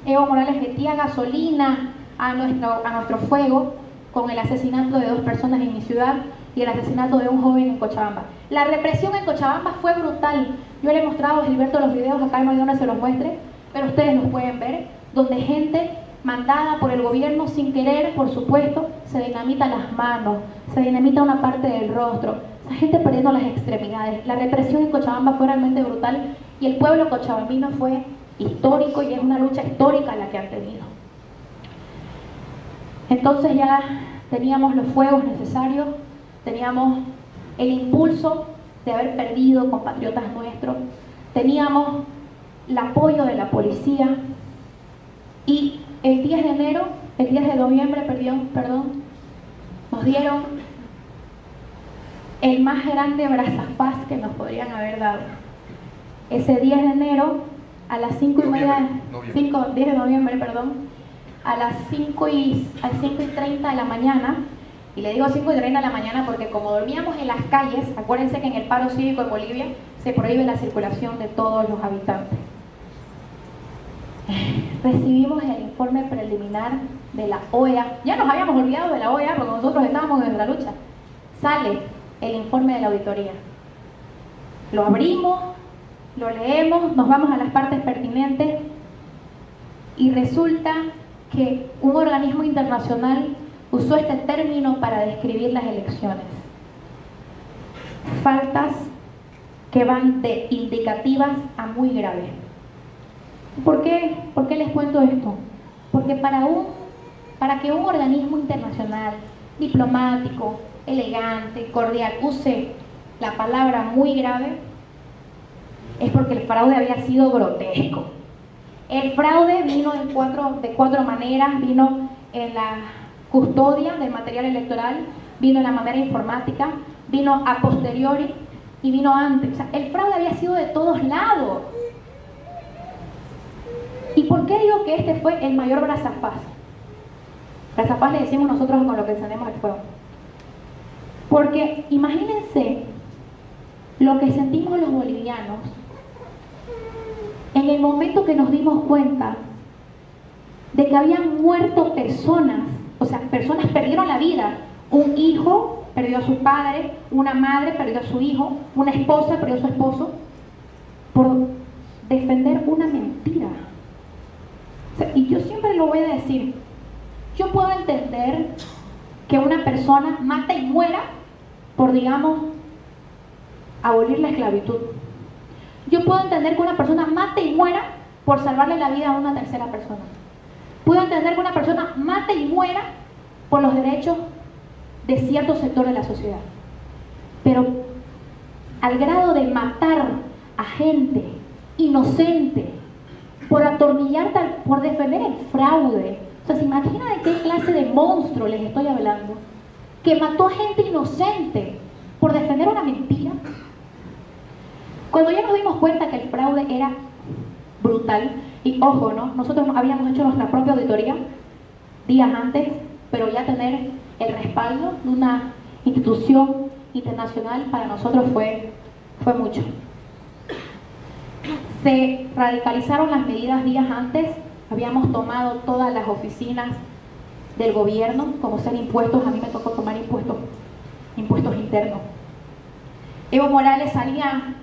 Evo Morales metía gasolina a nuestro fuego con el asesinato de 2 personas en mi ciudad y el asesinato de un joven en Cochabamba. La represión en Cochabamba fue brutal. Yo le he mostrado a Gilberto los videos, acá no hay donde se los muestre, pero ustedes los pueden ver, donde gente mandada por el gobierno sin querer, por supuesto, se dinamita las manos, se dinamita una parte del rostro, esa gente perdiendo las extremidades. La represión en Cochabamba fue realmente brutal y el pueblo cochabambino fue histórico y es una lucha histórica la que han tenido. Entonces ya teníamos los fuegos necesarios, teníamos el impulso de haber perdido compatriotas nuestros, teníamos el apoyo de la policía y el 10 de noviembre, nos dieron el más grande brazapaz que nos podrían haber dado. Ese 10 de enero a las 10 de noviembre, a las 5:30 de la mañana, y le digo 5:30 de la mañana porque como dormíamos en las calles, acuérdense que en el paro cívico en Bolivia se prohíbe la circulación de todos los habitantes. Recibimos el informe preliminar de la OEA. Ya nos habíamos olvidado de la OEA porque nosotros estábamos en la lucha. Sale el informe de la auditoría. Lo abrimos, lo leemos, nos vamos a las partes pertinentes y resulta que un organismo internacional usó este término para describir las elecciones. Faltas que van de indicativas a muy graves. ¿Por qué les cuento esto? Porque para que un organismo internacional, diplomático, elegante, cordial, use la palabra muy grave, es porque el fraude había sido grotesco. El fraude vino de cuatro maneras: vino en la custodia del material electoral, vino en la manera informática, vino a posteriori y vino antes. O sea, el fraude había sido de todos lados. ¿Y por qué digo que este fue el mayor brazapaz? Brazapaz le decimos nosotros con lo que encendemos el fuego. Porque imagínense lo que sentimos los bolivianos en el momento que nos dimos cuenta de que habían muerto personas, o sea, personas perdieron la vida. Un hijo perdió a su padre, una madre perdió a su hijo, una esposa perdió a su esposo por defender una mentira. O sea, y yo siempre lo voy a decir, yo puedo entender que una persona mate y muera por, digamos, abolir la esclavitud. Yo puedo entender que una persona mate y muera por salvarle la vida a una tercera persona. Puedo entender que una persona mate y muera por los derechos de cierto sector de la sociedad. Pero al grado de matar a gente inocente por atornillar, por defender el fraude. O sea, ¿se imaginan de qué clase de monstruo les estoy hablando? Que mató a gente inocente por defender una mentira. Cuando ya nos dimos cuenta que el fraude era brutal, y ojo, ¿no? Nosotros habíamos hecho nuestra propia auditoría días antes, pero ya tener el respaldo de una institución internacional para nosotros fue mucho. Se radicalizaron las medidas días antes, habíamos tomado todas las oficinas del gobierno, como ser impuestos. A mí me tocó tomar impuestos internos. Evo Morales salía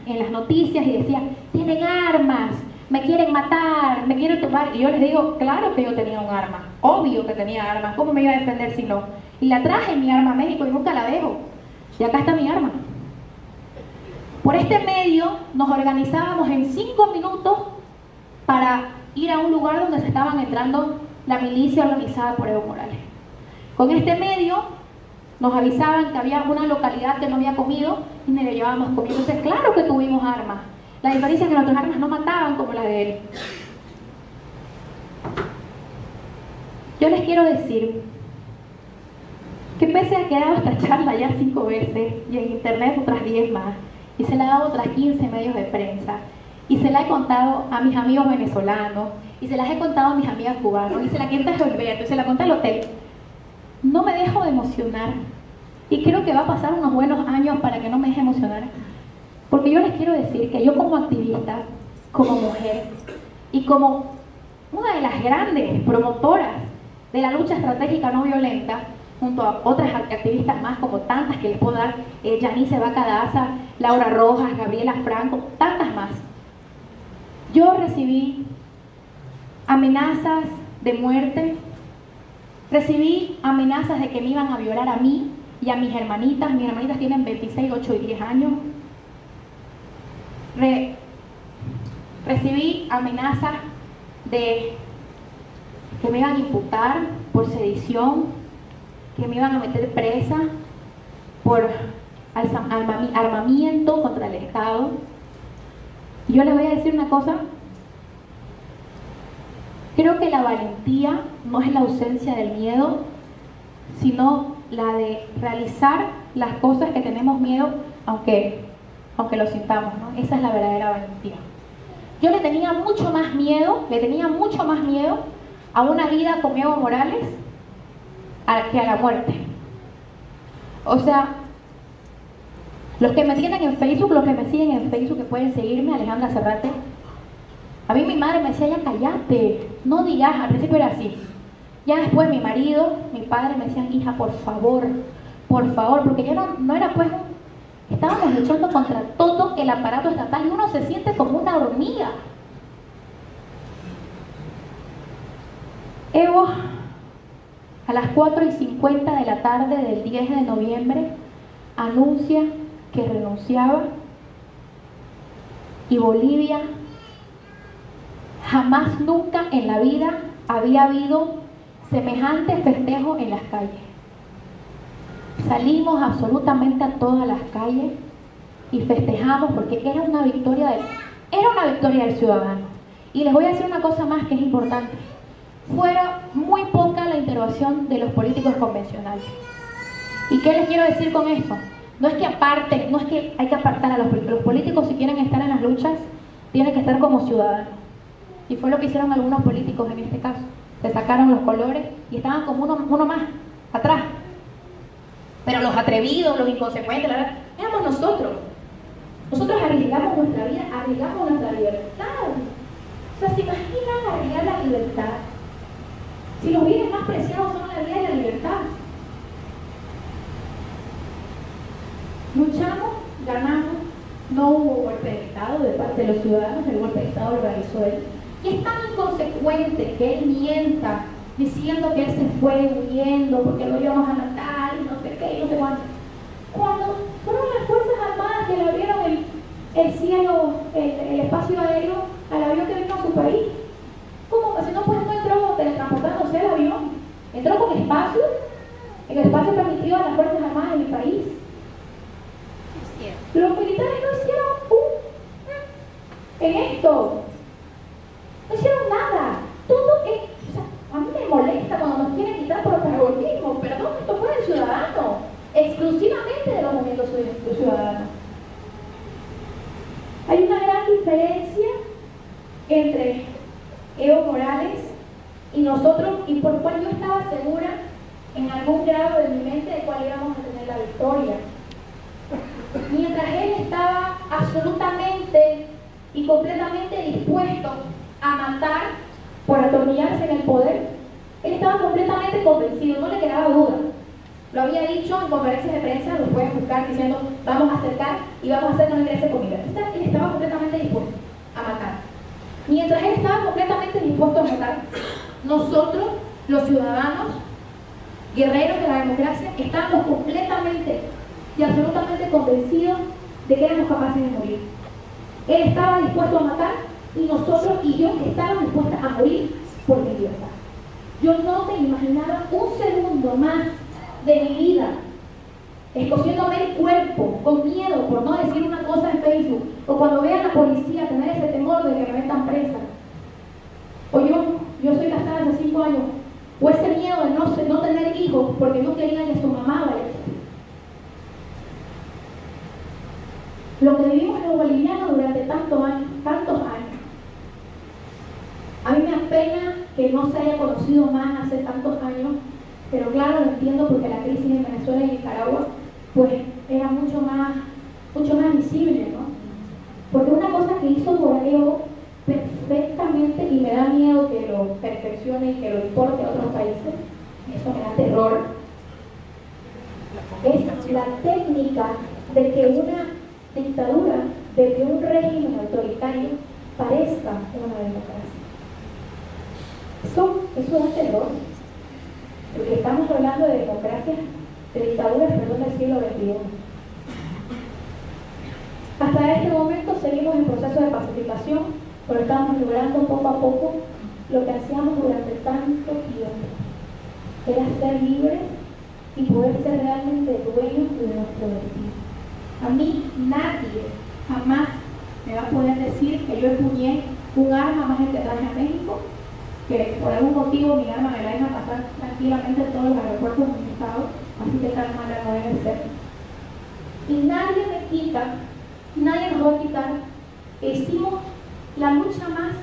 en las noticias y decía: tienen armas, me quieren matar, me quieren tomar. Y yo les digo, claro que yo tenía un arma, obvio que tenía arma, ¿cómo me iba a defender si no? Y la traje mi arma a México y nunca la dejo. Y acá está mi arma. Por este medio nos organizábamos en 5 minutos para ir a un lugar donde se estaban entrando la milicia organizada por Evo Morales. Con este medio nos avisaban que había una localidad que no había comido y nos le llevábamos comida. Entonces, claro que tuvimos armas. La diferencia es que nuestras armas no mataban como las de él. Yo les quiero decir que pese a que he dado esta charla ya 5 veces y en internet otras 10 más, y se la he dado a otras 15 medios de prensa, y se la he contado a mis amigos venezolanos, y se las he contado a mis amigas cubanas, y se la cuenta a Gilberto, y se la conté al hotel, no me dejo de emocionar. Y creo que va a pasar unos buenos años para que no me deje emocionar. Porque yo les quiero decir que yo como activista, como mujer, y como una de las grandes promotoras de la lucha estratégica no violenta, junto a otras activistas más, como tantas que les puedo dar, Yanice Bacadaza, Laura Rojas, Gabriela Franco, tantas más. Yo recibí amenazas de muerte, recibí amenazas de que me iban a violar a mí y a mis hermanitas tienen 26, 8 y 10 años. Recibí amenazas de que me iban a imputar por sedición, que me iban a meter presa por armamiento contra el Estado. Y yo les voy a decir una cosa, creo que la valentía no es la ausencia del miedo, sino la de realizar las cosas que tenemos miedo, aunque lo sintamos, ¿no? Esa es la verdadera valentía. Yo le tenía mucho más miedo a una vida con Evo Morales que a la muerte. O sea, los que me siguen en Facebook, que pueden seguirme, Alejandra Serrate. A mí mi madre me decía, ya cállate, no digas, al principio era así. Ya después mi marido, mi padre me decían, hija, por favor, porque ya no era pues, estábamos luchando contra todo el aparato estatal y uno se siente como una hormiga. Evo, a las 4:50 de la tarde del 10 de noviembre, anuncia que renunciaba y Bolivia jamás nunca en la vida había habido semejante festejo en las calles. Salimos absolutamente a todas las calles y festejamos porque era una victoria del ciudadano. Y les voy a decir una cosa más que es importante. Fuera muy poca la intervención de los políticos convencionales. ¿Y qué les quiero decir con esto? No es que hay que apartar a los políticos. Los políticos, si quieren estar en las luchas, tienen que estar como ciudadanos. Y fue lo que hicieron algunos políticos en este caso. Se sacaron los colores y estaban como uno más, atrás. Pero los atrevidos, los inconsecuentes, la verdad, éramos nosotros. Nosotros arriesgamos nuestra vida, arriesgamos nuestra libertad. O sea, ¿se imaginan arriesgar la libertad? Si los bienes más preciados son la vida y la libertad. Luchamos, ganamos, no hubo golpe de Estado de parte de los ciudadanos, el golpe de Estado lo realizó él. Y es tan inconsecuente que él mienta diciendo que él se fue huyendo porque lo íbamos a matar y no sé qué y no sé cuánto. Cuando fueron las Fuerzas Armadas que le abrieron el cielo, el espacio aéreo al avión que vino a su país. ¿Cómo? Si no, pues no entró teletransportándose el avión. Entró con espacio, el espacio permitido a las Fuerzas Armadas de mi país. Los militares no hicieron en esto. No hicieron nada. Todo es, o sea, a mí me molesta cuando nos quieren quitar protagonismo. Perdón, esto fue del ciudadano, exclusivamente de los movimientos ciudadanos. Hay una gran diferencia entre Evo Morales y nosotros, y por cual yo estaba segura en algún grado de mi mente de cuál íbamos a tener la victoria. Mientras él estaba absolutamente y completamente dispuesto a matar por atornillarse en el poder, él estaba completamente convencido, no le quedaba duda. Lo había dicho en conferencias de prensa, lo pueden buscar diciendo, vamos a acercar y vamos a hacer que no ingrese comida. Él estaba completamente dispuesto a matar. Mientras él estaba completamente dispuesto a matar, nosotros, los ciudadanos, guerreros de la democracia, estábamos completamente y absolutamente convencidos de que éramos capaces de morir. Él estaba dispuesto a matar y nosotros y yo estábamos dispuestas a morir por mi libertad. Yo no me imaginaba un segundo más de mi vida escociéndome el cuerpo con miedo por no decir una cosa en Facebook, o cuando vean a la policía tener ese temor de que me metan presa, o yo soy casada hace 5 años, o ese miedo de no tener hijos porque no querían que su mamá vaya. Lo que vivimos los bolivianos durante tantos años, a mí me apena que no se haya conocido más hace tantos años, pero claro, lo entiendo porque la crisis en Venezuela y Nicaragua pues era mucho más visible, ¿no? Porque una cosa que hizo Borrego perfectamente, y me da miedo que lo perfeccione y que lo importe a otros países, eso me da terror, es la técnica de que una dictadura, de que un régimen autoritario parezca una democracia. Eso da terror, porque estamos hablando de democracias, de dictaduras, perdón, del siglo XXI. Hasta este momento seguimos en proceso de pacificación, pero estamos logrando poco a poco lo que hacíamos durante tanto tiempo, era ser libres y poder ser realmente dueños de nuestro destino. A mí nadie jamás me va a poder decir que yo empuñé un arma más el que traje a México, que por algún motivo mi arma me la deja pasar tranquilamente en todos los aeropuertos en mi estado, así que tan mala no debe ser. Y nadie me quita, nadie nos va a quitar que hicimos la lucha más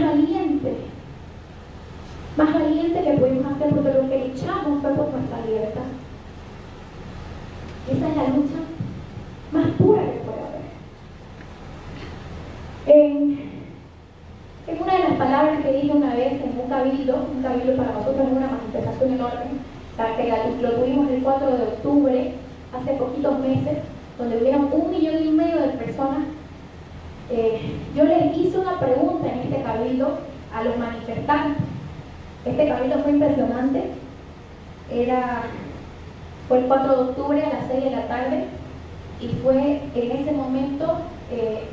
valiente que pudimos hacer, porque lo que luchamos fue por nuestra libertad. Esa es la lucha más pura que puede haber. En una de las palabras que dije una vez en un cabildo para nosotros es una manifestación enorme, que lo tuvimos el 4 de octubre, hace poquitos meses, donde hubieron 1,5 millones de personas. Yo les hice una pregunta en este cabildo a los manifestantes. Este cabildo fue impresionante. Fue el 4 de octubre a las 6 de la tarde y fue en ese momento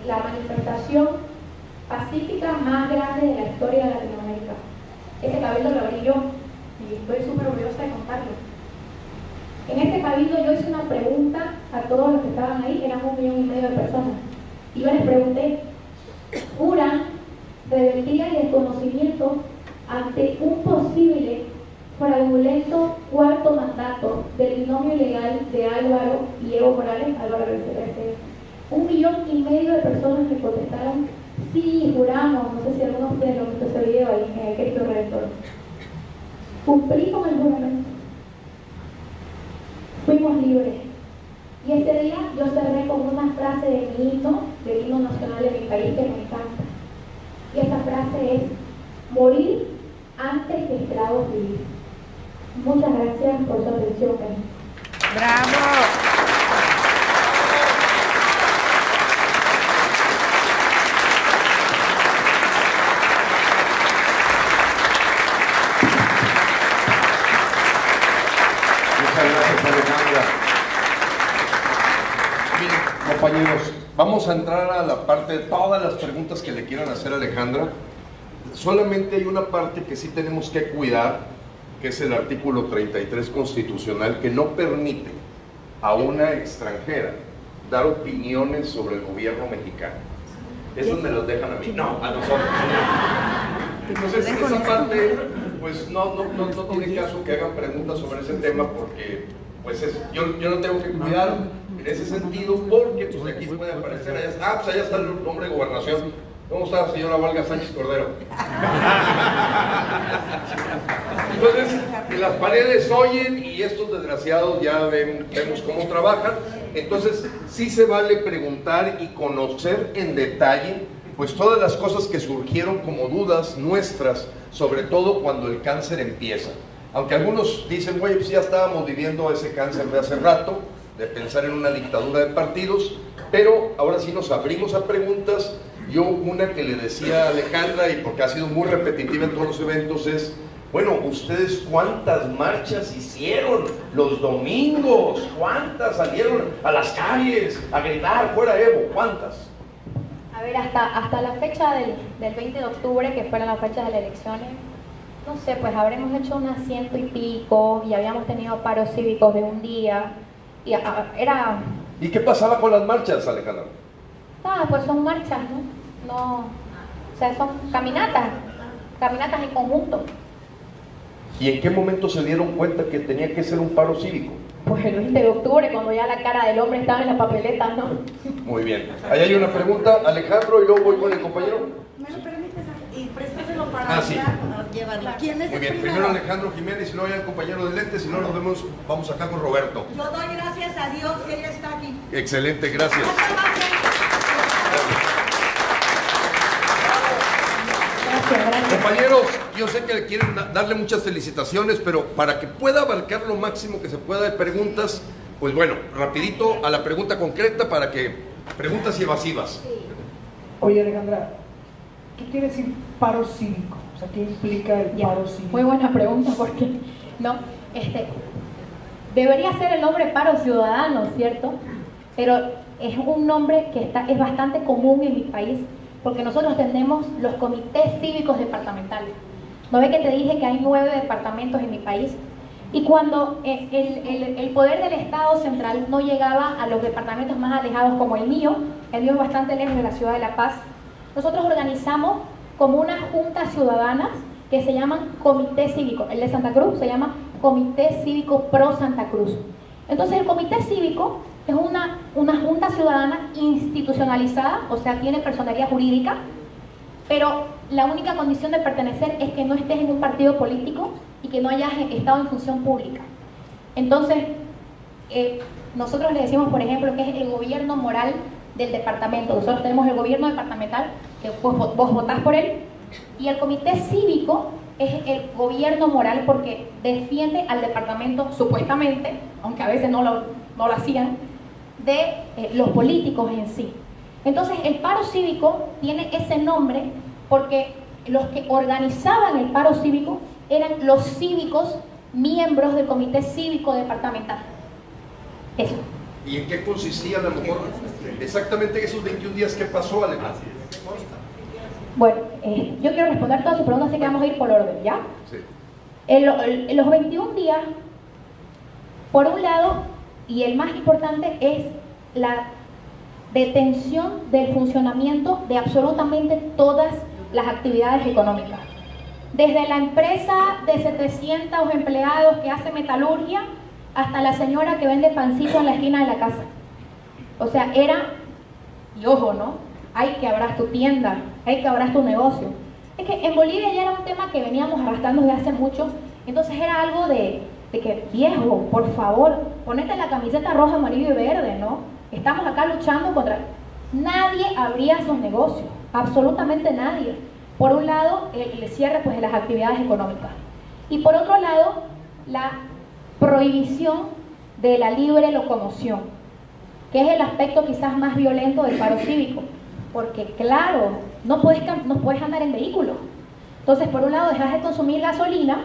la manifestación pacífica más grande de la historia de Latinoamérica. Ese cabildo lo abrí yo y estoy súper orgullosa de contarlo. En este cabildo yo hice una pregunta a todos los que estaban ahí, eran 1,5 millones de personas, y yo les pregunté: ¿juran rebeldía y desconocimiento ante un posible fraudulento cuarto mandato del binomio ilegal de Álvaro y Evo Morales? Álvaro del CRC. 1,5 millones de personas le contestaron: sí, juramos. No sé si alguno de ustedes lo visto ese video ahí en el Cristo Redentor. Cumplí con el juramento. Fuimos libres. Y ese día yo cerré con una frase de mi himno, del himno nacional de mi país, que me encanta. Y esa frase es: morir antes que esclavos vivir. Muchas gracias por su atención. ¡Bravo! Compañeros, vamos a entrar a la parte de todas las preguntas que le quieran hacer a Alejandra. Solamente hay una parte que sí tenemos que cuidar, que es el artículo 33 constitucional, que no permite a una extranjera dar opiniones sobre el gobierno mexicano. Eso me los dejan a mí, no, a nosotros. Entonces esa parte, pues no tiene caso que hagan preguntas sobre ese tema, porque pues yo no tengo que cuidar en ese sentido, porque pues aquí puede aparecer, allá está el nombre de gobernación. ¿Cómo está la señora Valga Sánchez Cordero? Entonces, las paredes oyen y estos desgraciados ya vemos cómo trabajan. Entonces, sí se vale preguntar y conocer en detalle pues todas las cosas que surgieron como dudas nuestras, sobre todo cuando el cáncer empieza. Aunque algunos dicen, güey, pues ya estábamos viviendo ese cáncer de hace rato, de pensar en una dictadura de partidos, pero ahora sí nos abrimos a preguntas Yo una que le decía a Alejandra, y porque ha sido muy repetitiva en todos los eventos, es, bueno, ¿ustedes cuántas marchas hicieron los domingos? ¿Cuántas salieron a las calles a gritar fuera Evo? ¿Cuántas? A ver, hasta la fecha del 20 de octubre, que fueron las fechas de las elecciones, no sé, pues habremos hecho unas 100 y pico, y habíamos tenido paros cívicos de un día, y era... ¿Y qué pasaba con las marchas, Alejandra? Pues son marchas, ¿no? O sea, son caminatas en conjunto. ¿Y en qué momento se dieron cuenta que tenía que ser un paro cívico? Pues el 20 de octubre, cuando ya la cara del hombre estaba en la papeleta, ¿no? Muy bien. Ahí hay una pregunta, Alejandro, y luego voy con el compañero. ¿Me lo permites? Y préstaselo para Sí. llevarlo. ¿Quién es Muy el bien, primero Alejandro Jiménez y luego ya el compañero de lentes, si no nos vemos, vamos acá con Roberto. Yo doy gracias a Dios que ella está aquí. Excelente, gracias. Gracias. Compañeros, yo sé que le quieren darle muchas felicitaciones, pero para que pueda abarcar lo máximo que se pueda de preguntas, pues bueno, rapidito a la pregunta concreta para que preguntas y evasivas. Oye, Alejandra, ¿qué quiere decir paro cívico? O sea, ¿qué implica el paro cívico? Muy buena pregunta, porque no, debería ser el nombre paro ciudadano, ¿cierto? Pero es un nombre que es bastante común en mi país, porque nosotros tenemos los comités cívicos departamentales. ¿No ve que te dije que hay 9 departamentos en mi país? Y cuando el poder del Estado central no llegaba a los departamentos más alejados como el mío es bastante lejos de la ciudad de La Paz, nosotros organizamos como unas juntas ciudadanas que se llaman Comité Cívico. El de Santa Cruz se llama Comité Cívico Pro Santa Cruz. Entonces el Comité Cívico es una junta ciudadana institucionalizada, o sea, tiene personería jurídica, pero la única condición de pertenecer es que no estés en un partido político y que no hayas estado en función pública. Entonces, nosotros le decimos, por ejemplo, que es el gobierno moral del departamento. Nosotros tenemos el gobierno departamental, que vos votás por él, y el comité cívico es el gobierno moral porque defiende al departamento, supuestamente, aunque a veces no lo hacían, de los políticos en sí. Entonces, el paro cívico tiene ese nombre porque los que organizaban el paro cívico eran los cívicos miembros del comité cívico departamental. Eso. ¿Y en qué consistía a lo mejor exactamente esos 21 días que pasó, Alejandro? Bueno, yo quiero responder todas sus preguntas, así que vamos a ir por orden, ¿ya? Sí. En los 21 días, por un lado, y el más importante, es la detención del funcionamiento de absolutamente todas las actividades económicas. Desde la empresa de 700 empleados que hace metalurgia hasta la señora que vende pancito en la esquina de la casa. O sea, y ojo, ¿no? Hay que abrir tu tienda, hay que abrir tu negocio. Es que en Bolivia ya era un tema que veníamos arrastrando desde hace mucho, entonces era algo de que, viejo, por favor, ponete la camiseta roja, amarillo y verde, ¿no? Estamos acá luchando contra... Nadie abría sus negocios, absolutamente nadie. Por un lado, el cierre pues, de las actividades económicas. Y por otro lado, la prohibición de la libre locomoción, que es el aspecto quizás más violento del paro cívico. Porque claro, no puedes andar en vehículo. Entonces, por un lado, dejas de consumir gasolina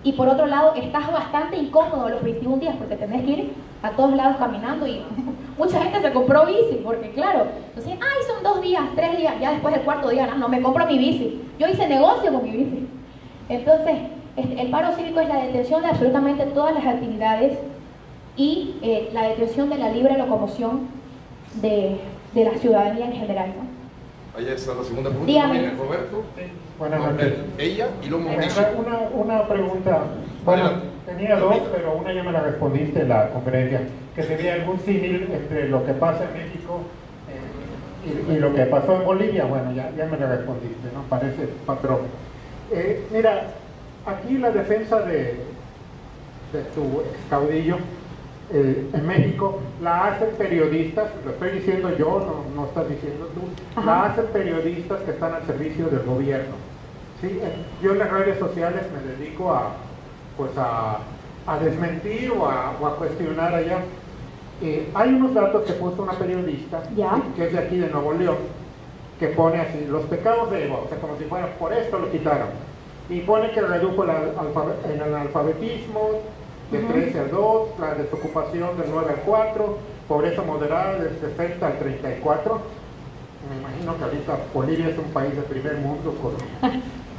y por otro lado, estás bastante incómodo los 21 días porque tenés que ir a todos lados caminando y mucha gente se compró bici porque claro, entonces, son 2 días, 3 días, ya después del 4.º día, no me compro mi bici. Yo hice negocio con mi bici. Entonces, el paro cívico es la detención de absolutamente todas las actividades y la detención de la libre locomoción de la ciudadanía en general, ¿no? Allá está la segunda pregunta. Dígame. Viene Roberto. Buenas noches. Ella y luego Mauricio. Una pregunta. Bueno, Adelante. tenía 2, pero una ya me la respondiste en la conferencia, que sería algún símil entre lo que pasa en México y lo que pasó en Bolivia. Bueno, ya me la respondiste, ¿no? Parece patrón. Mira, aquí la defensa de tu ex caudillo en México la hacen periodistas, lo estoy diciendo yo, no estás diciendo tú. Ajá. La hacen periodistas que están al servicio del gobierno. ¿Sí? Yo en las redes sociales me dedico a desmentir o a cuestionar allá. Hay unos datos que puso una periodista, ¿Ya? que es de aquí de Nuevo León, que pone así, los pecados de Eva, o sea, como si fuera, por esto lo quitaron. Y pone que redujo el analfabetismo de 13 al 2, la desocupación del 9 al 4, pobreza moderada del 60 al 34. Me imagino que ahorita Bolivia es un país de primer mundo,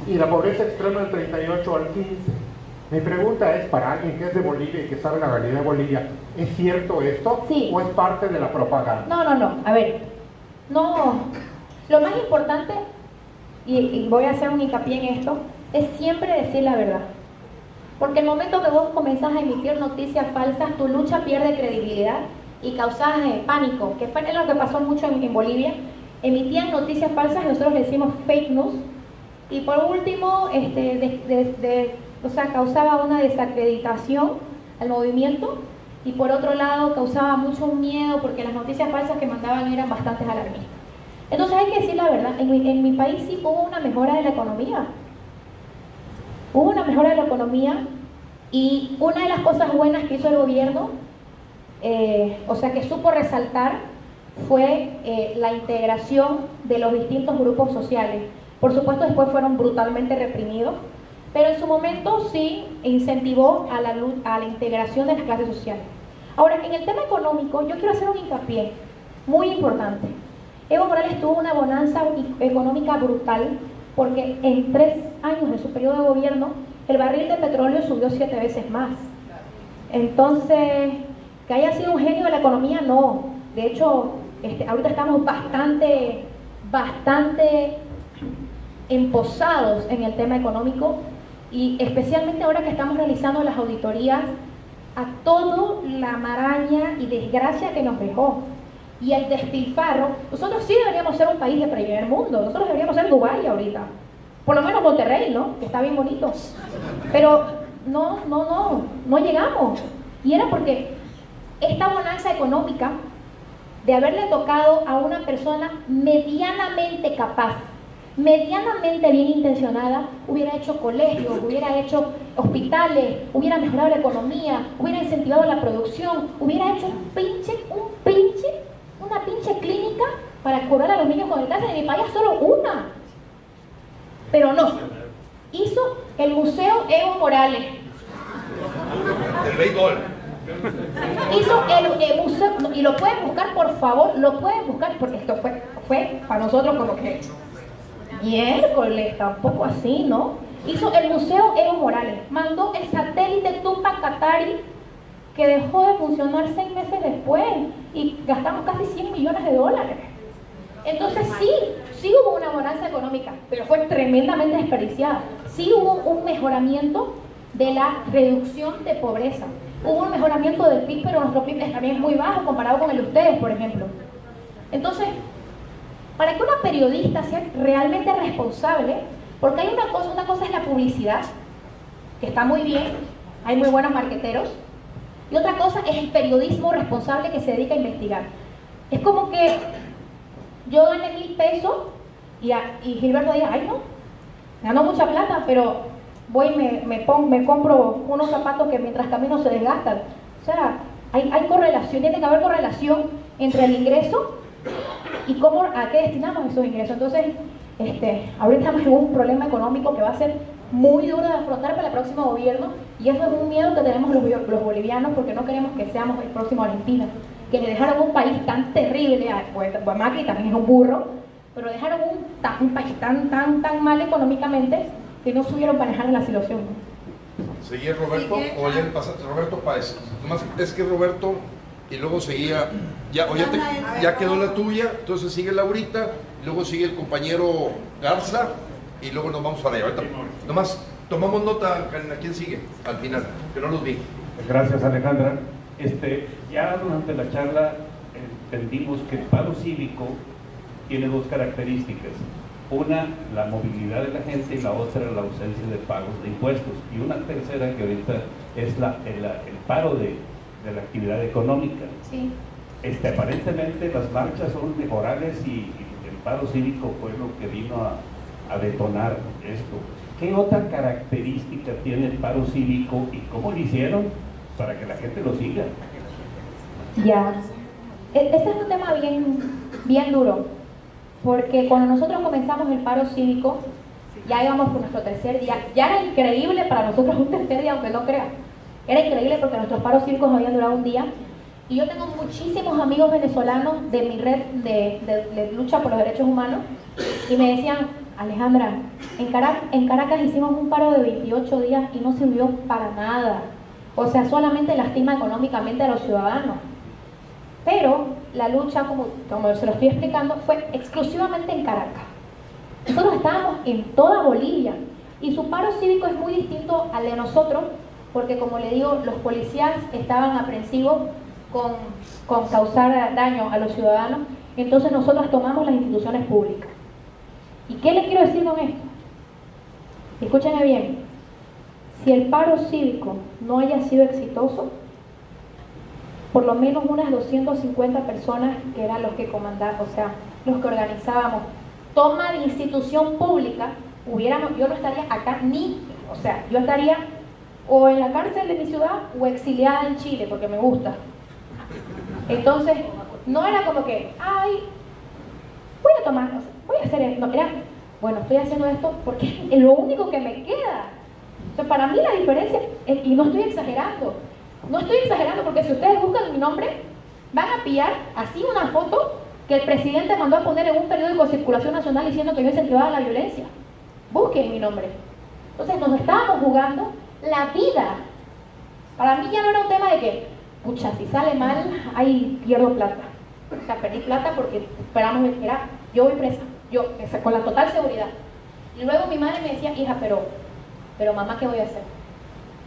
y la pobreza extrema del 38 al 15. Mi pregunta es, para alguien que es de Bolivia y que sabe la realidad de Bolivia, ¿es cierto esto? Sí. ¿O es parte de la propaganda? No, a ver, no, lo más importante, y voy a hacer un hincapié en esto, es siempre decir la verdad. Porque el momento que vos comenzás a emitir noticias falsas, tu lucha pierde credibilidad y causás pánico, que fue lo que pasó mucho en Bolivia. Emitían noticias falsas y nosotros le decimos fake news. Y por último, o sea, causaba una desacreditación al movimiento, y por otro lado causaba mucho miedo porque las noticias falsas que mandaban eran bastante alarmistas. Entonces hay que decir la verdad, en mi país sí hubo una mejora de la economía. Hubo una mejora de la economía, y una de las cosas buenas que hizo el gobierno, o sea, que supo resaltar, fue la integración de los distintos grupos sociales. Por supuesto, después fueron brutalmente reprimidos, pero en su momento sí incentivó a la integración de las clases sociales. Ahora, en el tema económico, yo quiero hacer un hincapié muy importante. Evo Morales tuvo una bonanza económica brutal, porque en 3 años de su periodo de gobierno, el barril de petróleo subió 7 veces más. Entonces, que haya sido un genio de la economía, no. De hecho, ahorita estamos bastante emposados en el tema económico, y especialmente ahora que estamos realizando las auditorías a toda la maraña y desgracia que nos dejó, y el despilfarro. Nosotros sí deberíamos ser un país de primer mundo, nosotros deberíamos ser Dubái ahorita, por lo menos Monterrey, ¿no? Que está bien bonito, pero no llegamos, y era porque esta bonanza económica, de haberle tocado a una persona medianamente capaz, medianamente bien intencionada, hubiera hecho colegios, hubiera hecho hospitales, hubiera mejorado la economía, hubiera incentivado la producción, hubiera hecho una pinche clínica para curar a los niños con el cáncer. En mi país solo una, pero no, hizo el Museo Evo Morales, El Rey Gol. hizo el museo, y lo pueden buscar, por favor, lo pueden buscar, porque esto fue para nosotros como que miércoles, tampoco así, ¿no? Hizo el Museo Evo Morales, mandó el satélite Tupac Katari, que dejó de funcionar 6 meses después, y gastamos casi $100 millones. Entonces sí hubo una bonanza económica, pero fue tremendamente desperdiciada. Sí hubo un mejoramiento de la reducción de pobreza, hubo un mejoramiento del PIB, pero nuestro PIB también es muy bajo comparado con el de ustedes, por ejemplo. Entonces, para que una periodista sea realmente responsable, porque hay una cosa es la publicidad, que está muy bien, hay muy buenos marqueteros, y otra cosa es el periodismo responsable que se dedica a investigar. Es como que yo gané 1,000 pesos y Gilberto diga, ay no, ganó mucha plata, pero voy y me compro unos zapatos que mientras camino se desgastan. O sea, hay correlación, tiene que haber correlación entre el ingreso y a qué destinamos esos ingresos. Entonces, ahorita estamos en un problema económico que va a ser muy duro de afrontar para el próximo gobierno, y eso es un miedo que tenemos los bolivianos, porque no queremos que seamos el próximo Argentina, que le dejaron un país tan terrible, pues Macri también es un burro, pero dejaron un país tan mal económicamente que no supieron manejar la situación. ¿Seguía Roberto o ya le pasaste? Roberto Páez. Nomás es que Roberto, y luego seguía, ya quedó la tuya, entonces sigue Laurita, y luego sigue el compañero Garza, y luego nos vamos para allá. Ahorita, nomás tomamos nota, Karina, ¿quién sigue? Al final, que no los vi. Gracias, Alejandra. Ya durante la charla entendimos que el paro cívico tiene 2 características. Una, la movilidad de la gente, y la otra, la ausencia de pagos de impuestos. Y una tercera, que ahorita es el paro de la actividad económica. Sí. Aparentemente las marchas son mejorales, y el paro cívico fue lo que vino a detonar esto. ¿Qué otra característica tiene el paro cívico y cómo lo hicieron para que la gente lo siga? Ya. Ese es un tema bien duro. porque cuando nosotros comenzamos el paro cívico, ya íbamos por nuestro tercer día. Ya era increíble para nosotros un tercer día, aunque no crean. Era increíble porque nuestros paros cívicos habían durado un día. Y yo tengo muchísimos amigos venezolanos de mi red de lucha por los derechos humanos y me decían, Alejandra, en Caracas hicimos un paro de 28 días y no sirvió para nada. O sea, solamente lastima económicamente a los ciudadanos. Pero la lucha, como se lo estoy explicando, fue exclusivamente en Caracas. Nosotros estábamos en toda Bolivia y su paro cívico es muy distinto al de nosotros porque, como le digo, los policías estaban aprensivos con causar daño a los ciudadanos. Entonces nosotros tomamos las instituciones públicas. ¿Y qué les quiero decir con esto? Escúchenme bien. Si el paro cívico no haya sido exitoso, por lo menos unas 250 personas que eran los que comandaban, o sea, los que organizábamos toma de institución pública, yo no estaría acá o sea, yo estaría o en la cárcel de mi ciudad o exiliada en Chile, porque me gusta. Entonces, no era como que, ay, voy a tomar, o sea, voy a hacer esto. No, era, bueno, estoy haciendo esto porque es lo único que me queda. O sea, para mí la diferencia, y no estoy exagerando, porque si ustedes buscan mi nombre, van a pillar así una foto que el presidente mandó a poner en un periódico de circulación nacional diciendo que yo incentivaba la violencia. Busquen mi nombre. Entonces nos estábamos jugando la vida. Para mí ya no era un tema de que, pucha, si sale mal, ahí pierdo plata. O sea, perdí plata porque esperamos, yo voy presa, con la total seguridad. Y luego mi madre me decía, hija, pero mamá, ¿qué voy a hacer?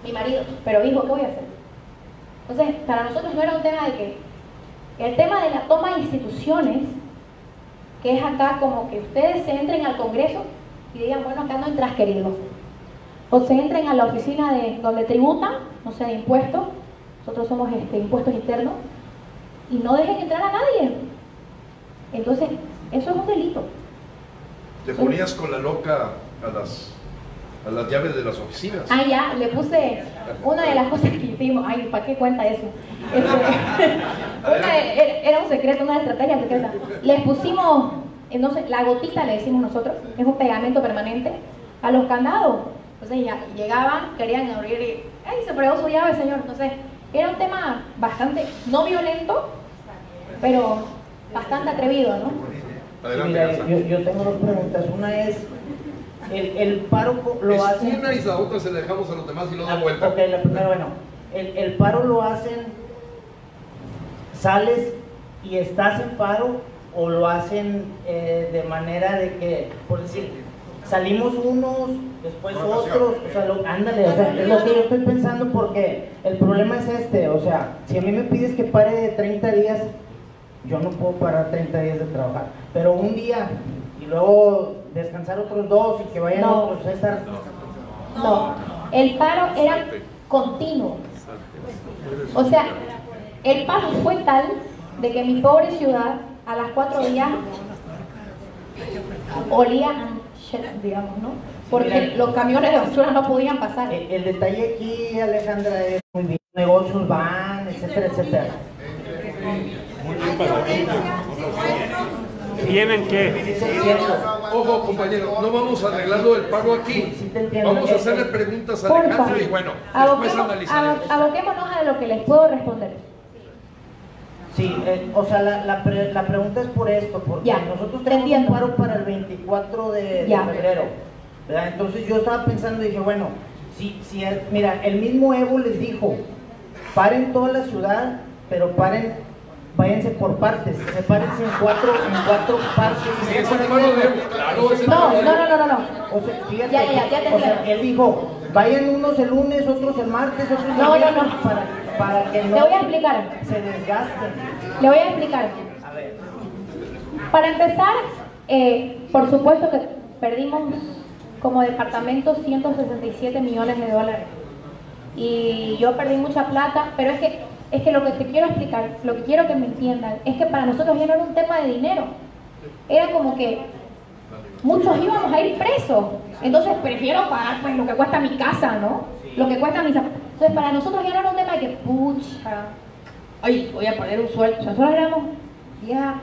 Mi marido, pero hijo, ¿qué voy a hacer? Entonces, para nosotros no era un tema de que, el tema de la toma de instituciones, que es acá como que ustedes se entren al Congreso y digan, bueno, acá no entras, querido. O se entren a la oficina de donde tributan, no sé, de impuestos, nosotros somos impuestos internos, y no dejen entrar a nadie. Entonces, eso es un delito. Te ponías con la loca a las llaves de las oficinas. Ah, ya, le puse una de las cosas que hicimos. Ay, ¿para qué cuenta eso? Era un secreto, una estrategia secreta. Le pusimos, no sé, la gotita le decimos nosotros, es un pegamento permanente, a los candados. Entonces ya llegaban, querían abrir y, ¡ay, se fregó su llave, señor! Entonces, era un tema bastante, no violento, pero bastante atrevido, ¿no? Adelante, Sí, mira, yo tengo dos preguntas. Una es, el paro lo hacen... una y la otra se la dejamos a los demás y lo da vuelta. Ok, la primera, bueno, el paro lo hacen, sales y estás en paro, o lo hacen de manera de que, por decir, salimos unos, después otros, o sea, ándale, o sea, es lo que yo estoy pensando, porque el problema es o sea, si a mí me pides que pare de 30 días, yo no puedo parar 30 días de trabajar, pero un día y luego descansar otros 2 y que vayan otros, estar... No, el paro era continuo. O sea, el paro fue tal de que mi pobre ciudad a las 4 días olía a shit, digamos, ¿no? Porque Mira, los camiones de basura no podían pasar. El detalle aquí, Alejandra, es muy bien, negocios van, etcétera, etcétera. ¿Tienen que? Sí, es cierto. Ojo, compañero, no vamos a arreglarlo del paro aquí. Sí, te entiendo. Vamos a hacerle preguntas a Porfa, Alejandra y bueno, después analizaremos. aboquémonos a lo que les puedo responder. Sí, o sea, la pregunta es por esto, porque Ya, nosotros te tenemos un entiendo. paro para el 24 de Ya. febrero, ¿verdad? Entonces yo estaba pensando y dije, bueno, mira, el mismo Evo les dijo, paren toda la ciudad, pero váyanse por partes, sepárense en cuatro partes. Sí, es el paro de Evo, claro, es el paro de No. Evo. O sea, fíjate, Ya te o sea, entiendo. él dijo, vayan unos el lunes, otros el martes, otros el No, viernes, no. para que no Le voy a explicar. se desgasten. Le voy a explicar. A ver. Para empezar, por supuesto que perdimos como departamento 167 millones de dólares. Y yo perdí mucha plata, pero es que lo que te quiero explicar, lo que quiero que me entiendan, es que para nosotros ya no era un tema de dinero. Era como que muchos íbamos a ir presos. Entonces prefiero pagar pues lo que cuesta mi casa, ¿no? Lo que cuesta mis zapatos. Entonces para nosotros ya no era un tema de que, pucha, ay, voy a perder un sueldo. O sea, nosotros éramos, ya,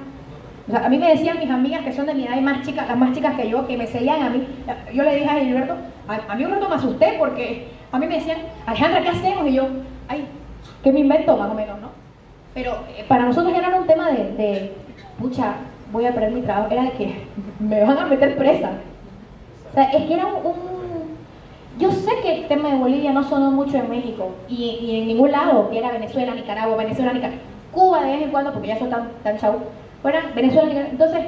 O sea, a mí me decían mis amigas que son de mi edad y más chicas, las más chicas que yo, que me seguían a mí. Yo le dije a Gilberto, a mí Gilberto me asusté porque a mí me decían, Alejandra, ¿qué hacemos? Y yo, ay, ¿qué me invento? Más o menos, ¿no? Pero para nosotros era un tema pucha, voy a perder mi trabajo, era de que me van a meter presa. O sea, es que era yo sé que el tema de Bolivia no sonó mucho en México y en ningún lado, que era Venezuela, Nicaragua, Cuba de vez en cuando, porque ya son tan chau, fuera Venezuela, Nicaragua. Entonces,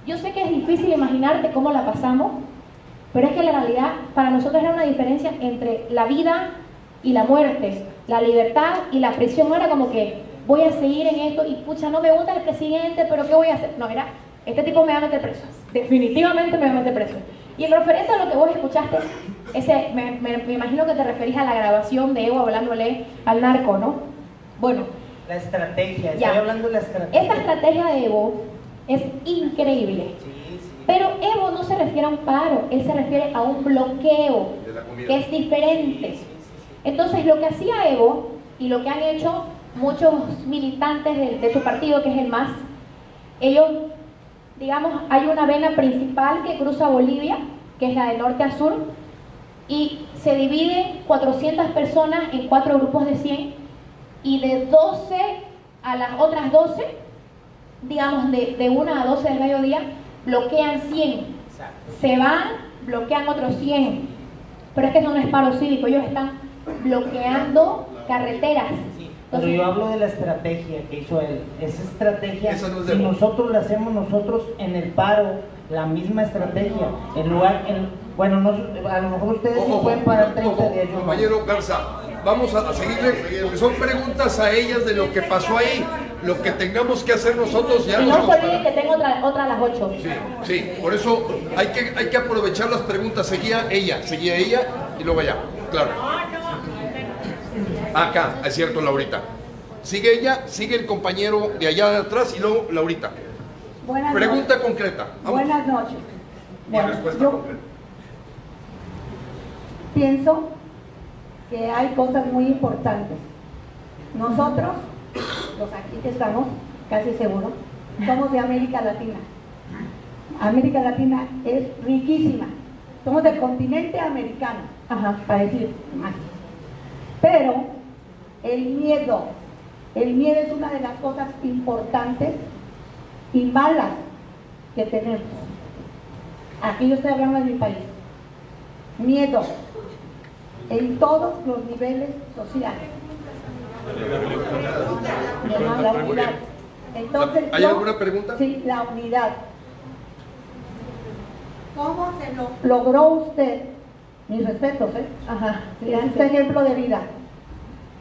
yo sé que es difícil imaginarte cómo la pasamos, pero es que la realidad para nosotros era una diferencia entre la vida y la muerte, la libertad y la prisión. Era como que voy a seguir en esto y pucha, no me gusta el presidente, pero ¿qué voy a hacer? No, era, este tipo me va a meter preso, definitivamente me va a meter preso. Y en referente a lo que vos escuchaste, me imagino que te referís a la grabación de Evo hablándole al narco, ¿no? Bueno. La estrategia, estoy hablando de la estrategia. Esa estrategia de Evo es increíble. Sí. Pero Evo no se refiere a un paro, él se refiere a un bloqueo, que es diferente. Entonces lo que hacía Evo, y lo que han hecho muchos militantes de su partido, que es el MAS, ellos, digamos, hay una vena principal que cruza Bolivia, que es la de norte a sur, y se dividen 400 personas en 4 grupos de 100, y de 12 a las otras 12, digamos de 1 a 12 del mediodía, bloquean 100. Se van, bloquean otros 100. Pero es que eso no es paro cívico, ellos están bloqueando carreteras. Pero yo hablo de la estrategia que hizo él. Esa estrategia, no es si nosotros la hacemos nosotros en el paro, la misma estrategia, en lugar, bueno, no, a lo mejor ustedes sí pueden parar 30 días. Compañero Garza, vamos a seguirle, son preguntas a ellas de lo que pasó ahí, lo que tengamos que hacer nosotros ya. Y no se olviden que tengo otra a las 8. Sí, por eso hay que aprovechar las preguntas. Seguía ella y luego allá, claro. Acá, es cierto, Laurita. Sigue ella, sigue el compañero de allá de atrás y luego Laurita. Pregunta concreta. Vamos. Buenas noches. Bueno, respuesta concreta. Pienso que hay cosas muy importantes. Nosotros, los aquí que estamos, casi seguro, somos de América Latina. América Latina es riquísima. Somos del continente americano, para decir más. Pero el miedo es una de las cosas importantes y malas que tenemos. Aquí yo estoy hablando de mi país. Miedo en todos los niveles sociales. La unidad. Entonces, ¿hay alguna pregunta? Sí, la unidad. ¿Cómo se logró usted, mis respetos, este ejemplo de vida,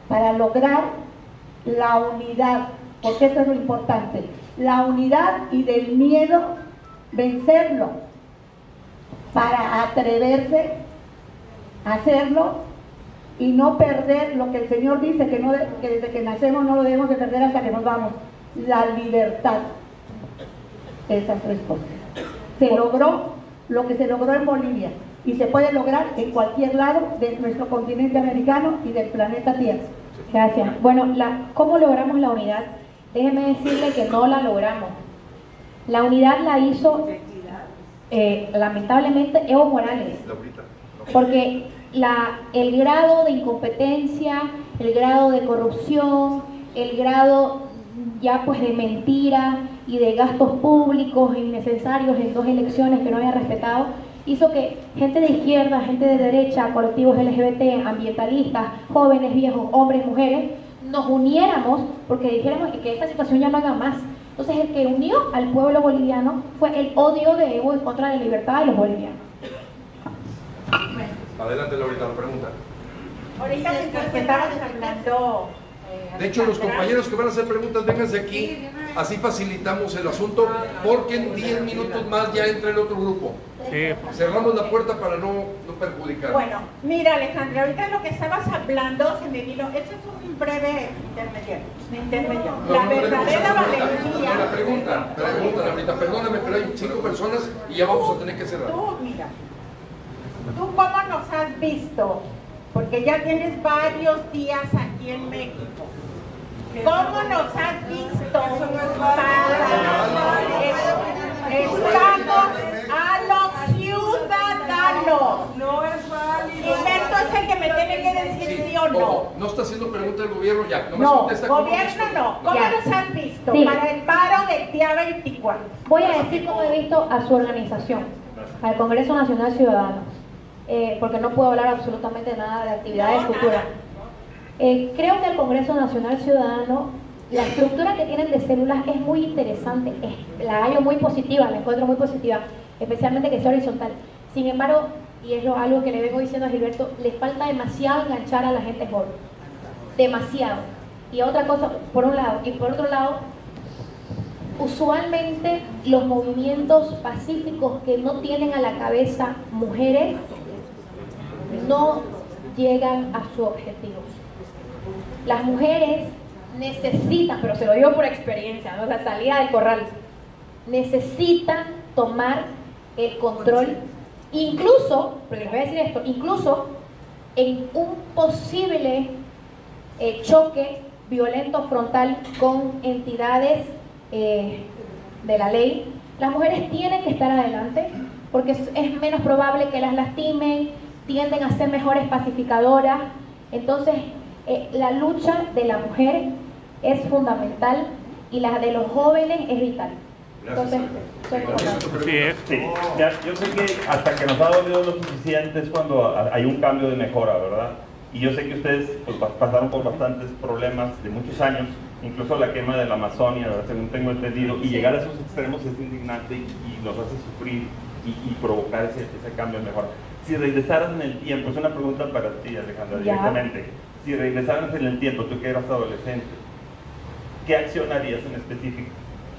para lograr la unidad? Porque eso es lo importante. La unidad y del miedo vencerlo, para atreverse a hacerlo y no perder lo que el Señor dice, que desde que nacemos no lo debemos de perder hasta que nos vamos: la libertad. Esas 3 cosas. Se logró lo que se logró en Bolivia y se puede lograr en cualquier lado de nuestro continente americano y del planeta Tierra. Gracias. Bueno, ¿cómo logramos la unidad? Déjeme decirle que no la logramos. La unidad la hizo lamentablemente Evo Morales, porque el grado de incompetencia, el grado de corrupción, el grado ya pues de mentira y de gastos públicos innecesarios en 2 elecciones que no había respetado, hizo que gente de izquierda, gente de derecha, colectivos LGBT, ambientalistas, jóvenes, viejos, hombres, mujeres, nos uniéramos porque dijéramos que esta situación ya no haga más. Entonces el que unió al pueblo boliviano fue el odio de Evo en contra de la libertad de los bolivianos. Adelante, Laurita, la pregunta. Ahorita que estabas hablando... De hecho, los compañeros que van a hacer preguntas, vénganse aquí, así facilitamos el asunto, porque en 10 minutos más ya entra el otro grupo. Cerramos la puerta para no perjudicar. Bueno, mira, Alejandra, ahorita lo que estabas hablando se me vino, esto es un breve intermedio. La verdadera valentía... La pregunta, Laurita, perdóname, pero hay 5 personas y ya vamos a tener que cerrar. Mira, ¿tú cómo nos has visto? Porque ya tienes varios días aquí en México. ¿Cómo nos has visto para gobierno no. Ojo, no está haciendo pregunta del gobierno ya. No, contesta cómo gobierno visto. no. ¿Cómo Ya. los has visto Sí. para el paro del día 24? Voy a decir cómo he visto a su organización, al Congreso Nacional Ciudadano, porque no puedo hablar absolutamente nada de actividades futuras. Creo que el Congreso Nacional Ciudadano, la estructura que tienen de células es muy interesante, la hallo muy positiva, la encuentro muy positiva, especialmente que sea horizontal. Sin embargo, y es algo que le vengo diciendo a Gilberto, le falta demasiado enganchar a la gente joven, demasiado. Y otra cosa, por un lado, y por otro lado, usualmente los movimientos pacíficos que no tienen a la cabeza mujeres no llegan a sus objetivos. Las mujeres necesitan, pero se lo digo por experiencia, ¿no? La salida del corral, necesitan tomar el control, incluso, porque les voy a decir esto, incluso en un posible choque violento frontal con entidades de la ley, las mujeres tienen que estar adelante porque es menos probable que las lastimen, tienden a ser mejores pacificadoras. Entonces la lucha de la mujer es fundamental y la de los jóvenes es vital. Entonces, Sí, ya, yo sé que hasta que nos ha dolido lo suficiente es cuando hay un cambio de mejora, ¿verdad? Y yo sé que ustedes pues, pasaron por bastantes problemas de muchos años, incluso la quema de la Amazonia, ¿verdad? Según tengo entendido, y llegar a esos extremos es indignante y los hace sufrir y provocar ese cambio de mejora. Si regresaras en el tiempo, es una pregunta para ti, Alejandra, directamente. Si regresaras en el tiempo, tú que eras adolescente, ¿qué acción harías en específico?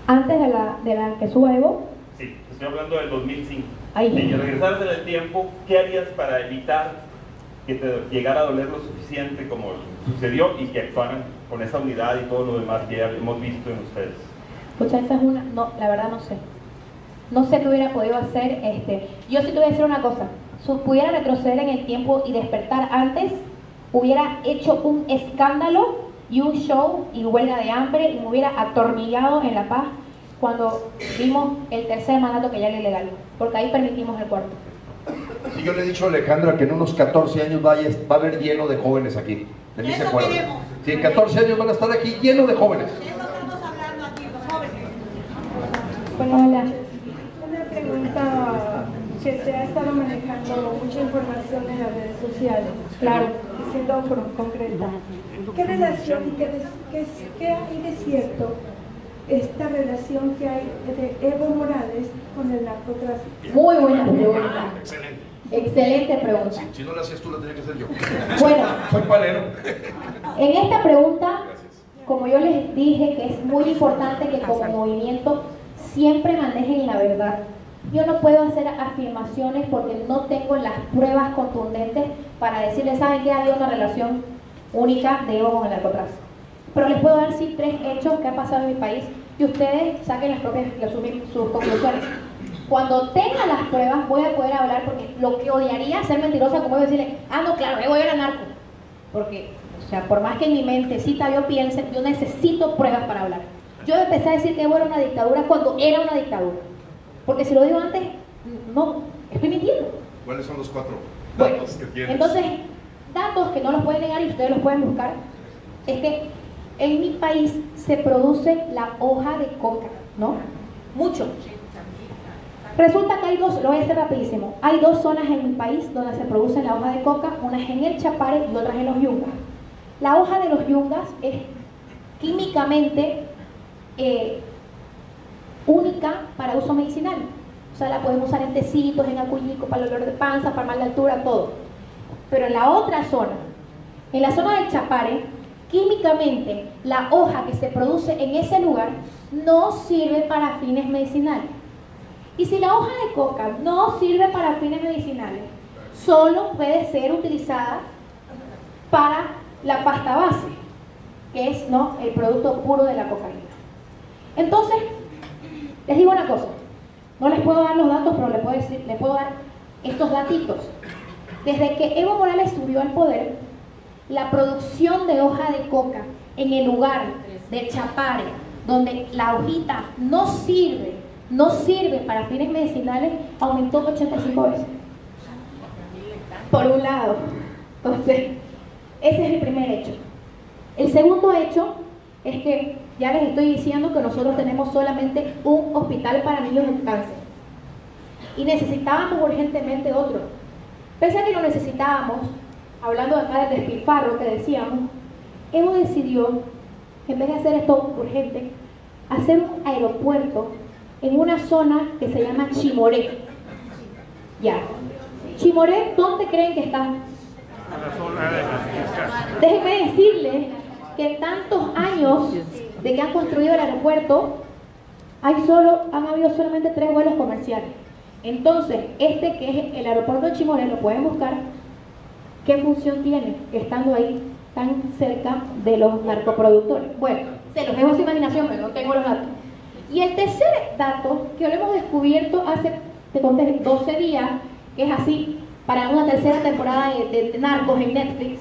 antes de la que suba Evo. Sí, estoy hablando del 2005. Ahí. Si regresaras en el tiempo, ¿qué harías para evitar que te llegara a doler lo suficiente como sucedió y que actuaran con esa unidad y todo lo demás que ya hemos visto en ustedes? Pucha, esa es una... No, la verdad no sé. No sé qué hubiera podido hacer. Yo sí te voy a decir una cosa. Si pudiera retroceder en el tiempo y despertar antes, hubiera hecho un escándalo y un show y huelga de hambre y me hubiera atornillado en La Paz cuando vimos el tercer mandato que ya era ilegal, porque ahí permitimos el cuarto. Si yo le he dicho a Alejandra que en unos 14 años va a haber lleno de jóvenes aquí. De mí se Eso acuerda. queremos. Sí, en 14 años van a estar aquí lleno de jóvenes. De eso estamos hablando aquí, los jóvenes. Hola. Una pregunta que se ha estado manejando mucha información en las redes sociales. Claro. Y siendo concreta, ¿qué relación y qué hay de cierto esta relación que hay de Evo Morales con el narcotráfico? Muy buena pregunta. Excelente. Excelente pregunta. Si no la hacías tú, la tenía que hacer yo. Bueno, Soy palero. en esta pregunta, como yo les dije, que es muy importante que como movimiento siempre manejen la verdad. Yo no puedo hacer afirmaciones porque no tengo las pruebas contundentes para decirles, ¿saben qué? Había una relación única de Evo con el narcotráfico. Pero les puedo dar sí 3 hechos que han pasado en mi país y ustedes saquen sus conclusiones. Cuando tenga las pruebas voy a poder hablar, porque lo que odiaría ser mentirosa como yo decirle, no, claro, Evo era narco. Porque, o sea, por más que en mi mentecita yo piense, yo necesito pruebas para hablar. Yo empecé a decir que Evo era una dictadura cuando era una dictadura. Porque si lo digo antes, no, estoy mintiendo. ¿Cuáles son los 4 Bueno, datos que tienes? entonces, datos que no los pueden negar y ustedes los pueden buscar, es que en mi país se produce la hoja de coca, ¿no? Mucho. Resulta que hay dos, lo voy a hacer rapidísimo, hay 2 zonas en mi país donde se produce la hoja de coca, una es en el Chapare y otra es en los yungas. La hoja de los yungas es químicamente única para uso medicinal. O sea, la podemos usar en tecitos, en acuyico, para el dolor de panza, para mal de altura, todo. Pero en la otra zona, en la zona del Chapare, químicamente la hoja que se produce en ese lugar no sirve para fines medicinales. Y si la hoja de coca no sirve para fines medicinales, solo puede ser utilizada para la pasta base, que es, ¿no?, el producto puro de la cocaína. Entonces, les digo una cosa, no les puedo dar los datos, pero les puedo dar estos datitos. Desde que Evo Morales subió al poder, la producción de hoja de coca en el lugar del Chapare, donde la hojita no sirve para fines medicinales, aumentó 85 veces. Por un lado. Entonces, Ese es el primer hecho. El segundo hecho es que ya les estoy diciendo que nosotros tenemos solamente un hospital para niños con cáncer y necesitábamos urgentemente otro. Pese a que lo necesitábamos, hablando acá del despilfarro que decíamos, Evo decidió, en vez de hacer esto urgente, hacer un aeropuerto en una zona que se llama Chimoré. Ya. Chimoré, ¿dónde creen que está? Déjenme decirles que en tantos años de que han construido el aeropuerto, han habido solamente 3 vuelos comerciales. Entonces, este que es el aeropuerto de Chimoré, lo pueden buscar. ¿Qué función tiene estando ahí tan cerca de los narcoproductores? Bueno, se los dejo a su imaginación, pero no tengo los datos. Y el tercer dato, que lo hemos descubierto hace, te conté, 12 días, que es así, para una tercera temporada de Narcos en Netflix,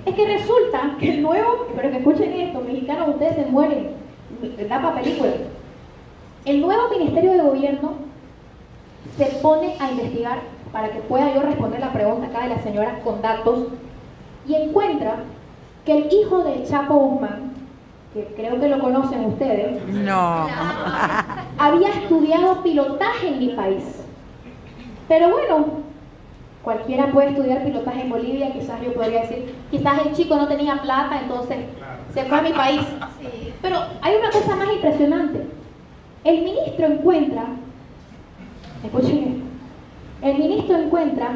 es que resulta que el nuevo, pero que escuchen esto, mexicanos, ustedes se mueren, da para película. El nuevo Ministerio de Gobierno se pone a investigar, para que pueda yo responder la pregunta acá de la señora con datos, y encuentra que el hijo del Chapo Guzmán, que creo que lo conocen ustedes, no, había estudiado pilotaje en mi país. Pero bueno, cualquiera puede estudiar pilotaje en Bolivia, quizás yo podría decir, quizás el chico no tenía plata, entonces se fue a mi país. Pero hay una cosa más impresionante. El ministro encuentra, escuchen esto, el ministro encuentra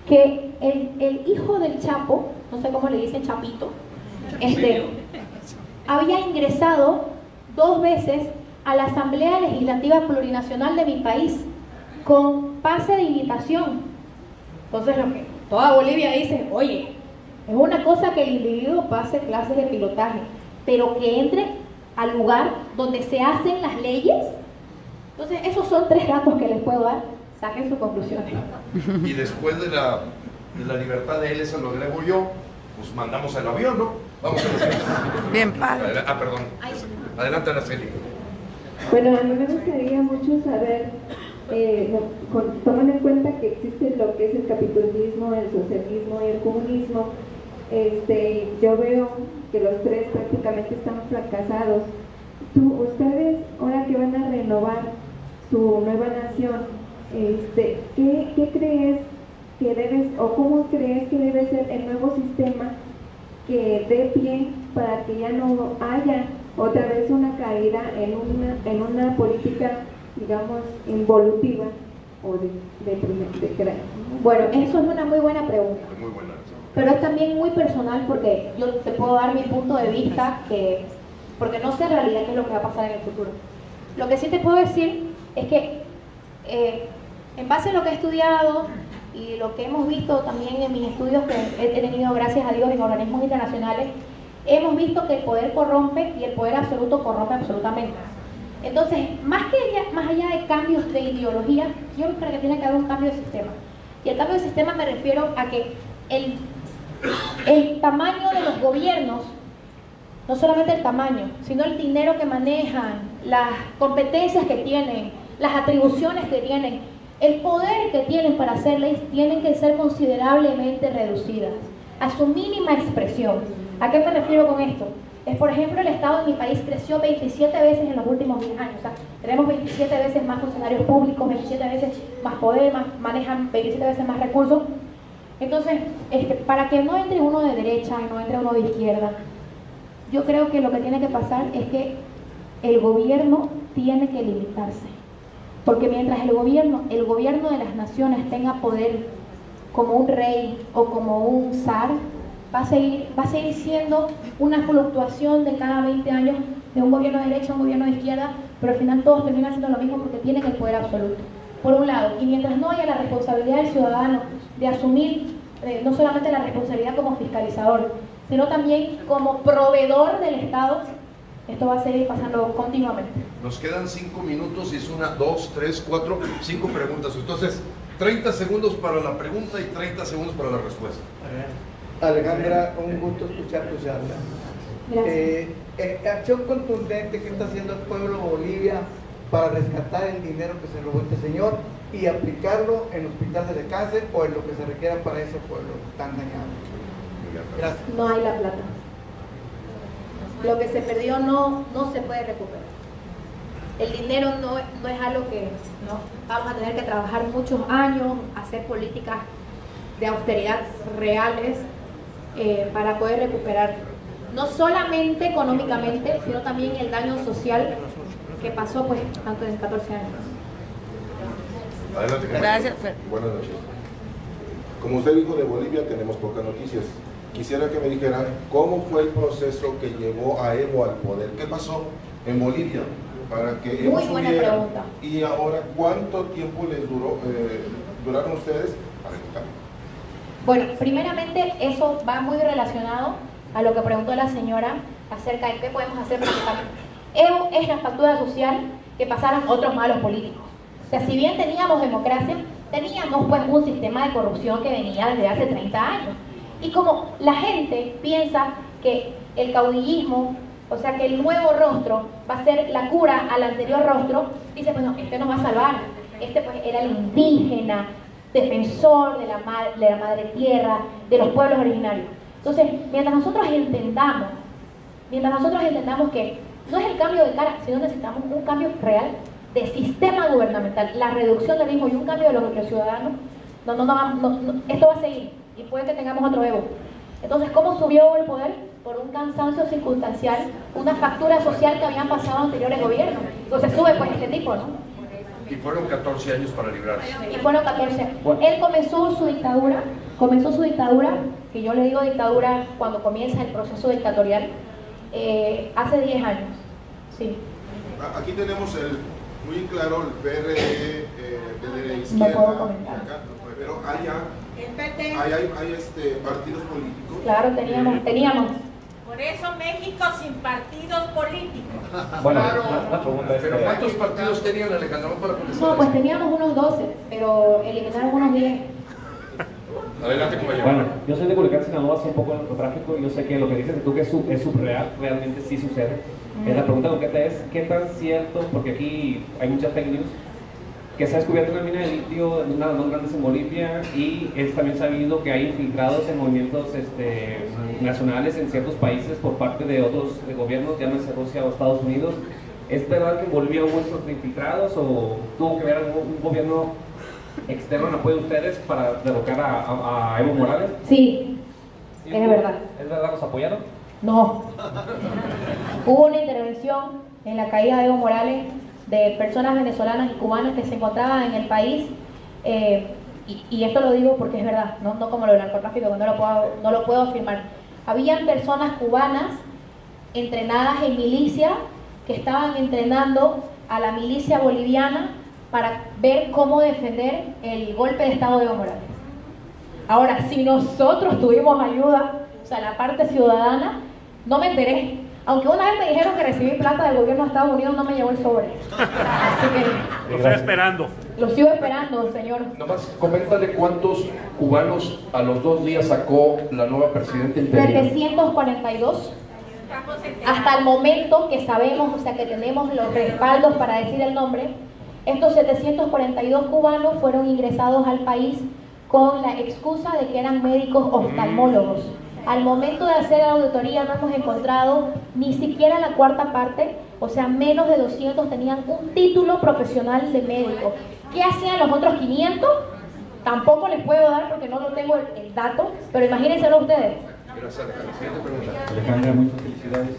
que el hijo del Chapo, no sé cómo le dicen Chapito, había ingresado 2 veces a la Asamblea Legislativa Plurinacional de mi país con pase de invitación. Entonces lo que toda Bolivia dice, oye, es una cosa que el individuo pase clases de pilotaje, pero que entre al lugar donde se hacen las leyes. Entonces esos son 3 datos que les puedo dar, saquen sus conclusiones. Y después de la libertad de él, eso lo agrego yo, pues mandamos el avión, ¿no? Vamos a la bien padre. Perdón. Adelante, Araceli. Bueno, a mí me gustaría mucho saber, tomando en cuenta que existe lo que es el capitalismo, el socialismo y el comunismo, yo veo que los 3 prácticamente están fracasados. Ustedes, ahora que van a renovar su nueva nación, ¿qué crees que debes, o cómo crees que debe ser el nuevo sistema que dé pie para que ya no haya otra vez una caída en una política, digamos, involutiva o de Bueno, eso es una muy buena pregunta. Muy buena. Pero es también muy personal, porque yo te puedo dar mi punto de vista, porque no sé en realidad qué es lo que va a pasar en el futuro. Lo que sí te puedo decir es que en base a lo que he estudiado y lo que hemos visto también en mis estudios que he tenido, gracias a Dios, en organismos internacionales, hemos visto que el poder corrompe y el poder absoluto corrompe absolutamente. Entonces, más allá de cambios de ideología, yo creo que tiene que haber un cambio de sistema. Y el cambio de sistema me refiero a que el tamaño de los gobiernos, no solamente el tamaño, sino el dinero que manejan, las competencias que tienen, las atribuciones que tienen, el poder que tienen para hacer leyes, tienen que ser considerablemente reducidas a su mínima expresión. ¿A qué me refiero con esto? Es, por ejemplo, el Estado de mi país creció 27 veces en los últimos 10 años. O sea, tenemos 27 veces más funcionarios públicos, 27 veces más poder, manejan 27 veces más recursos. Entonces, para que no entre uno de derecha y no entre uno de izquierda, yo creo que lo que tiene que pasar es que el gobierno tiene que limitarse. Porque mientras el gobierno de las naciones tenga poder como un rey o como un zar, va a seguir siendo una fluctuación de cada 20 años de un gobierno de derecha a un gobierno de izquierda, pero al final todos terminan haciendo lo mismo porque tienen el poder absoluto, por un lado. Y mientras no haya la responsabilidad del ciudadano de asumir no solamente la responsabilidad como fiscalizador, sino también como proveedor del Estado, esto va a seguir pasando continuamente. Nos quedan 5 minutos y es 1, 2, 3, 4, 5 preguntas. Entonces, 30 segundos para la pregunta y 30 segundos para la respuesta. Alejandra, un gusto escuchar tu charla. Acción contundente que está haciendo el pueblo de Bolivia para rescatar el dinero que se robó este señor y aplicarlo en hospitales de cáncer o en lo que se requiera para ese pueblo tan dañado. Boliviana. Gracias. No hay la plata. Lo que se perdió no se puede recuperar. El dinero no es algo que no vamos a tener que trabajar muchos años, hacer políticas de austeridad reales para poder recuperar, no solamente económicamente, sino también el daño social que pasó pues antes de 14 años. Adelante, Gracias. Buenas noches. Como usted dijo, de Bolivia tenemos pocas noticias. Quisiera que me dijeran cómo fue el proceso que llevó a Evo al poder. ¿Qué pasó en Bolivia para que Evo Muy buena subiera? pregunta. Y ahora, ¿cuánto tiempo les duraron ustedes para votar? Bueno, primeramente eso va muy relacionado a lo que preguntó la señora acerca de qué podemos hacer para que cambie. Evo es la factura social que pasaron otros malos políticos. O sea, si bien teníamos democracia, teníamos pues un sistema de corrupción que venía desde hace 30 años. Y como la gente piensa que el caudillismo, o sea que el nuevo rostro va a ser la cura al anterior rostro, dice, pues no, este nos va a salvar. Este pues era el indígena, defensor de la madre tierra, de los pueblos originarios. Entonces, mientras nosotros entendamos que no es el cambio de cara, sino necesitamos un cambio real de sistema gubernamental, la reducción del mismo y un cambio de los ciudadanos, esto va a seguir y puede que tengamos otro Evo. Entonces, ¿cómo subió el poder? Por un cansancio circunstancial, una factura social que habían pasado anteriores gobiernos. Entonces sube pues este tipo, ¿no? Y fueron 14 años para librarse. Y fueron 14. Él comenzó su dictadura, que yo le digo dictadura cuando comienza el proceso dictatorial, hace 10 años. Sí. Aquí tenemos muy claro el PRD de la No izquierda. puedo comentar. Pero allá El PT. hay partidos políticos. Claro, teníamos. Por eso México sin partidos políticos. Bueno, Claro. la pregunta es Pero ¿cuántos partidos tenían, Alejandro? Para contestar No, pues eso. teníamos unos 12, pero eliminaron unos 10. Adelante, compañero. Bueno, yo soy de Culiacán, Sinaloa, sé un poco de narcotráfico. Yo sé que lo que dices tú que es subreal, realmente sí sucede. La pregunta concreta es, ¿qué tan cierto? Porque aquí hay muchas fake news, que se ha descubierto una mina de litio, una de las más grandes en Bolivia, y es también sabido que hay infiltrados en movimientos nacionales en ciertos países por parte de otros gobiernos, llámese Rusia o Estados Unidos. ¿Es verdad que en Bolivia hubo estos infiltrados o tuvo que ver un gobierno externo en apoyo de ustedes para derrocar a Evo Morales? Sí, es verdad. ¿Es verdad? ¿Los apoyaron? No. Hubo una intervención en la caída de Evo Morales de personas venezolanas y cubanas que se encontraban en el país, y esto lo digo porque es verdad, no como lo del narcotráfico, que no lo puedo afirmar. Habían personas cubanas entrenadas en milicia que estaban entrenando a la milicia boliviana para ver cómo defender el golpe de estado de Evo Morales. Ahora, si nosotros tuvimos ayuda, o sea, la parte ciudadana, no me enteré. Aunque una vez me dijeron que recibí plata del gobierno de Estados Unidos, no me llevó el sobre. Así que Lo estoy esperando. lo sigo esperando, señor. Nomás coméntale cuántos cubanos a los 2 días sacó la nueva presidenta interina. 742. Hasta el momento que sabemos, o sea, que tenemos los respaldos para decir el nombre, estos 742 cubanos fueron ingresados al país con la excusa de que eran médicos oftalmólogos. Al momento de hacer la auditoría no hemos encontrado ni siquiera la cuarta parte, o sea, menos de 200 tenían un título profesional de médico. ¿Qué hacían los otros 500? Tampoco les puedo dar porque no lo tengo el dato, pero imagínenselo ustedes. Gracias, Alejandra. Siguiente pregunta. Alejandra, muchas felicidades.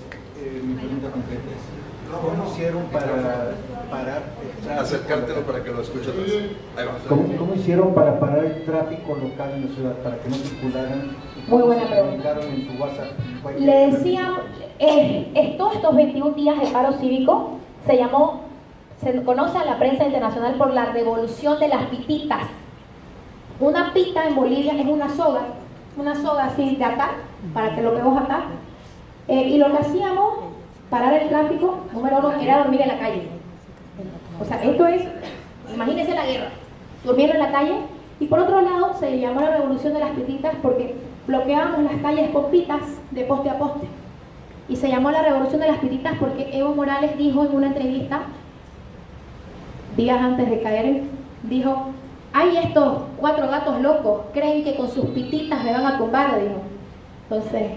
Mi pregunta concreta es, ¿cómo hicieron para parar el tráfico? Acércatelo para que lo escuche atrás. Ahí va. ¿Cómo hicieron para parar el tráfico local en la ciudad, para que no circularan? Muy buena ¿Cómo se pregunta. comunicaron en su WhatsApp? Le decían, estos 21 días de paro cívico se conoce a la prensa internacional por la revolución de las pititas. Una pita en Bolivia es una soga así de atar, para que lo que vos atar. Y lo que hacíamos, parar el tráfico, número 1, era dormir en la calle. O sea, esto es, imagínense la guerra, durmiendo en la calle. Y por otro lado, se llamó la revolución de las pititas porque bloqueábamos las calles con pitas de poste a poste. Y se llamó la revolución de las pititas porque Evo Morales dijo en una entrevista, días antes de caer, dijo: "Hay estos 4 gatos locos, creen que con sus pititas me van a tumbar", dijo. Entonces,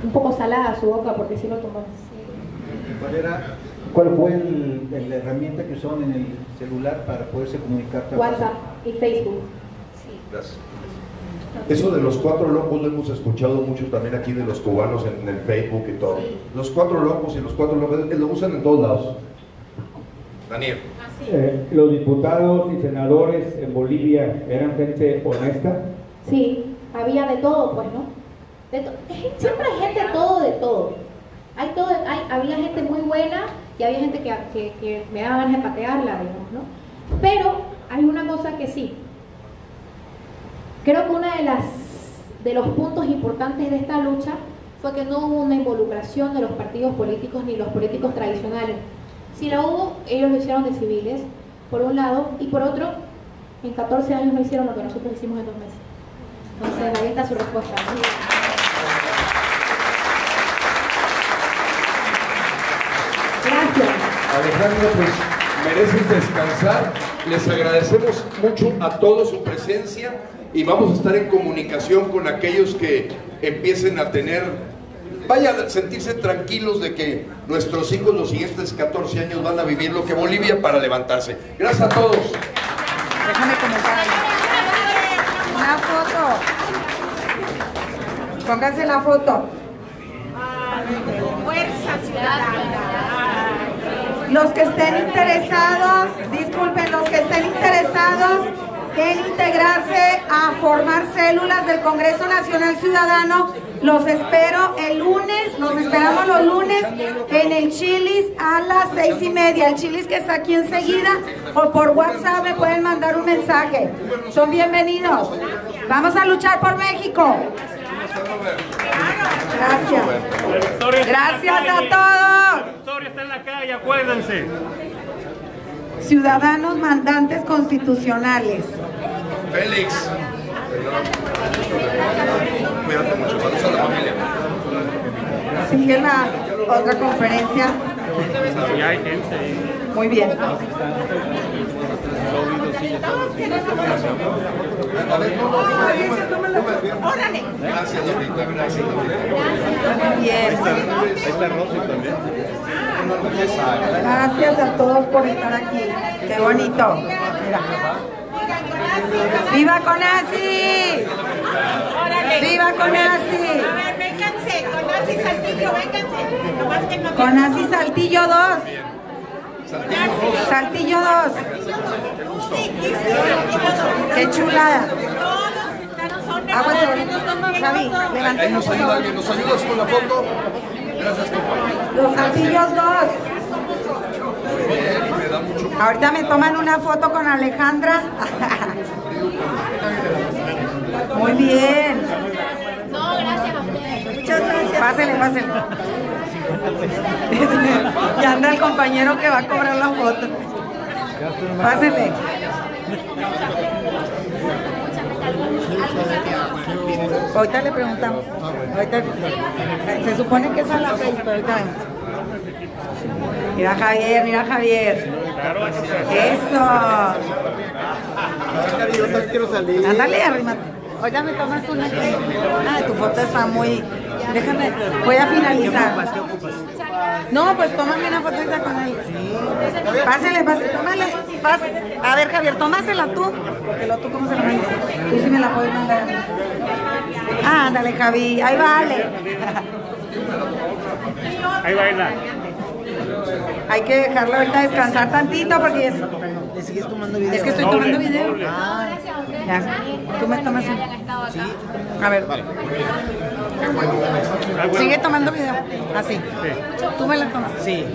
un poco salada su boca porque si lo toman. ¿Cuál fue la herramienta que usaron en el celular para poderse comunicar? WhatsApp y Facebook. Sí. Gracias. Eso de los 4 locos lo hemos escuchado mucho también aquí de los cubanos en el Facebook y todo. Sí. Los 4 locos y los 4 locos lo usan en todos lados. Daniel. ¿Los diputados y senadores en Bolivia eran gente honesta? Sí, había de todo, pues, ¿no? Siempre hay gente de todo. Había gente muy buena y había gente que me daba ganas de patearla, digamos, ¿no? Pero hay una cosa que sí. Creo que uno de los puntos importantes de esta lucha fue que no hubo una involucración de los partidos políticos ni los políticos tradicionales. Si la hubo, ellos lo hicieron de civiles, por un lado, y por otro, en 14 años no hicieron lo que nosotros hicimos en 2 meses. Entonces, ahí está su respuesta. Gracias. Alejandra, pues mereces descansar. Les agradecemos mucho a todos su presencia y vamos a estar en comunicación con aquellos que empiecen a vaya a sentirse tranquilos de que nuestros hijos los siguientes 14 años van a vivir lo que Bolivia para levantarse. Gracias a todos. Déjame comentar algo. Una foto. Pónganse la foto. Fuerza Ciudadana. Los que estén interesados, disculpen, los que estén interesados en integrarse a formar células del Congreso Nacional Ciudadano, los espero el lunes, nos esperamos los lunes en el Chili's a las 6:30, el Chili's que está aquí enseguida, o por WhatsApp me pueden mandar un mensaje. Son bienvenidos. Vamos a luchar por México. Gracias. Gracias a todos. La victoria está en la calle, acuérdense. Ciudadanos mandantes constitucionales. Félix. Cuídate mucho, saludos a la familia. Sigue la otra conferencia. Ya hay gente ahí. Muy bien. Órale. Gracias, Lolita. Gracias, Lolita. Bien. Ahí está Rosy también. Gracias a todos por estar aquí. Qué bonito. Mira. ¡Viva Conasi! ¡Viva Conasi! A ver, vénganse, Conasi Saltillo, vénganse. Nomás que no Conasi Saltillo 2. Saltillo 2. ¡Qué chulada! Aguas de Javi, levanta. ¿Nos ayuda alguien? ¿Nos ayudas con la foto? Gracias, compañero. Los Saltillos 2. Me da mucho. Ahorita me toman una foto con Alejandra. Muy bien. No, gracias a ustedes. Muchas gracias. Pásele. Y anda el compañero que va a cobrar la foto. Pásele. Ahorita le preguntamos. Ahorita, se supone que es a las 6, pero ahorita vemos. Mira Javier. Eso. Yo también quiero salir. Ándale, arrímate. Ahorita me tomas una. Tu foto está muy. Déjame, voy a finalizar. ¿Qué ocupas? No, pues tómame una fotita con él. Pásale, tómale. A ver, Javier, tómasela tú. Porque tú, ¿cómo se la mandas? Tú sí me la puedes mandar a mí. Ándale, Javi, ahí vale. Ahí baila. Hay que dejarlo ahorita descansar tantito porque es... ¿Le sigues tomando video? Es que estoy tomando video. Ah, ya. Tú me tomas un... sí. A ver. Sigue tomando video. Así. Tú me la tomas. Sí.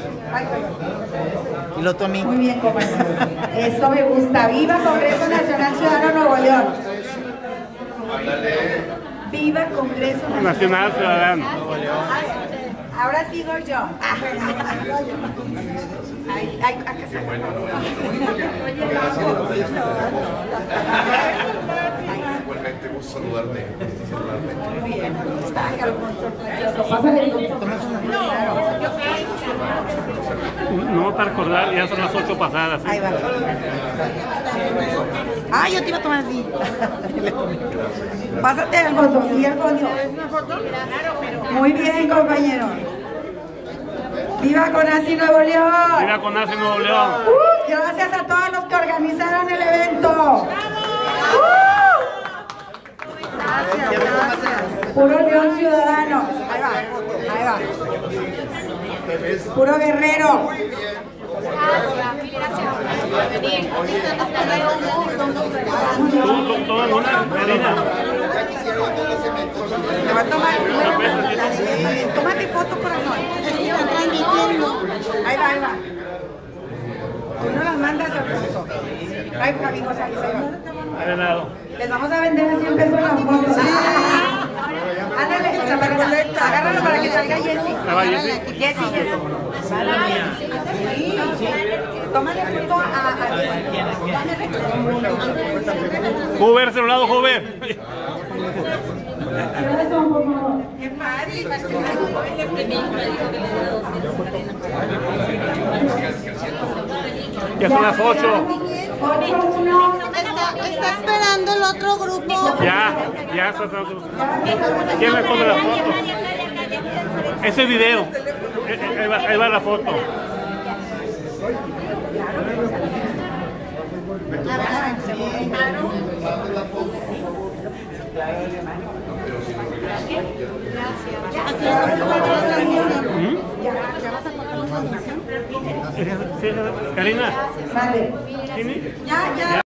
Y lo tomé. Muy bien, compañero. Eso me gusta. ¡Viva Congreso Nacional Ciudadano Nuevo León! ¡Viva Congreso Nacional Ciudadano! Ahora sigo yo. Acá está. Igualmente, gusto saludarte. Muy bien. Está Alfonso. Pásale. No, yo No para recordar, ya son las 8 pasadas. Ahí va. Ah, yo te iba a tomar así. Pásate, Alfonso. Sí, Alfonso. Muy bien, compañero. ¡Viva Conacyt Nuevo León! ¡Viva Conacyt Nuevo León! Gracias a todos los que organizaron el evento. Gracias, gracias. Puro León Ciudadano. Ahí va, ahí va. Puro guerrero. Todo en una, Karina. Te va a tomar. Tómate foto, corazón. Ahí va, ahí va. Tú no las mandas, Alfonso. Ay, Javi González, ahí va. Les vamos a vender a 100 pesos las fotos. Ándale, agárralo para que salga Jessy. Jessy. Tómale foto a Juber, celular, Juber. Qué padre. Ya son las 8. Está esperando el otro grupo. Ya está todo. ¿Quién me pone la foto? Ese video. Ahí va la foto. Karina. Vale. ¿Tiene? Ya.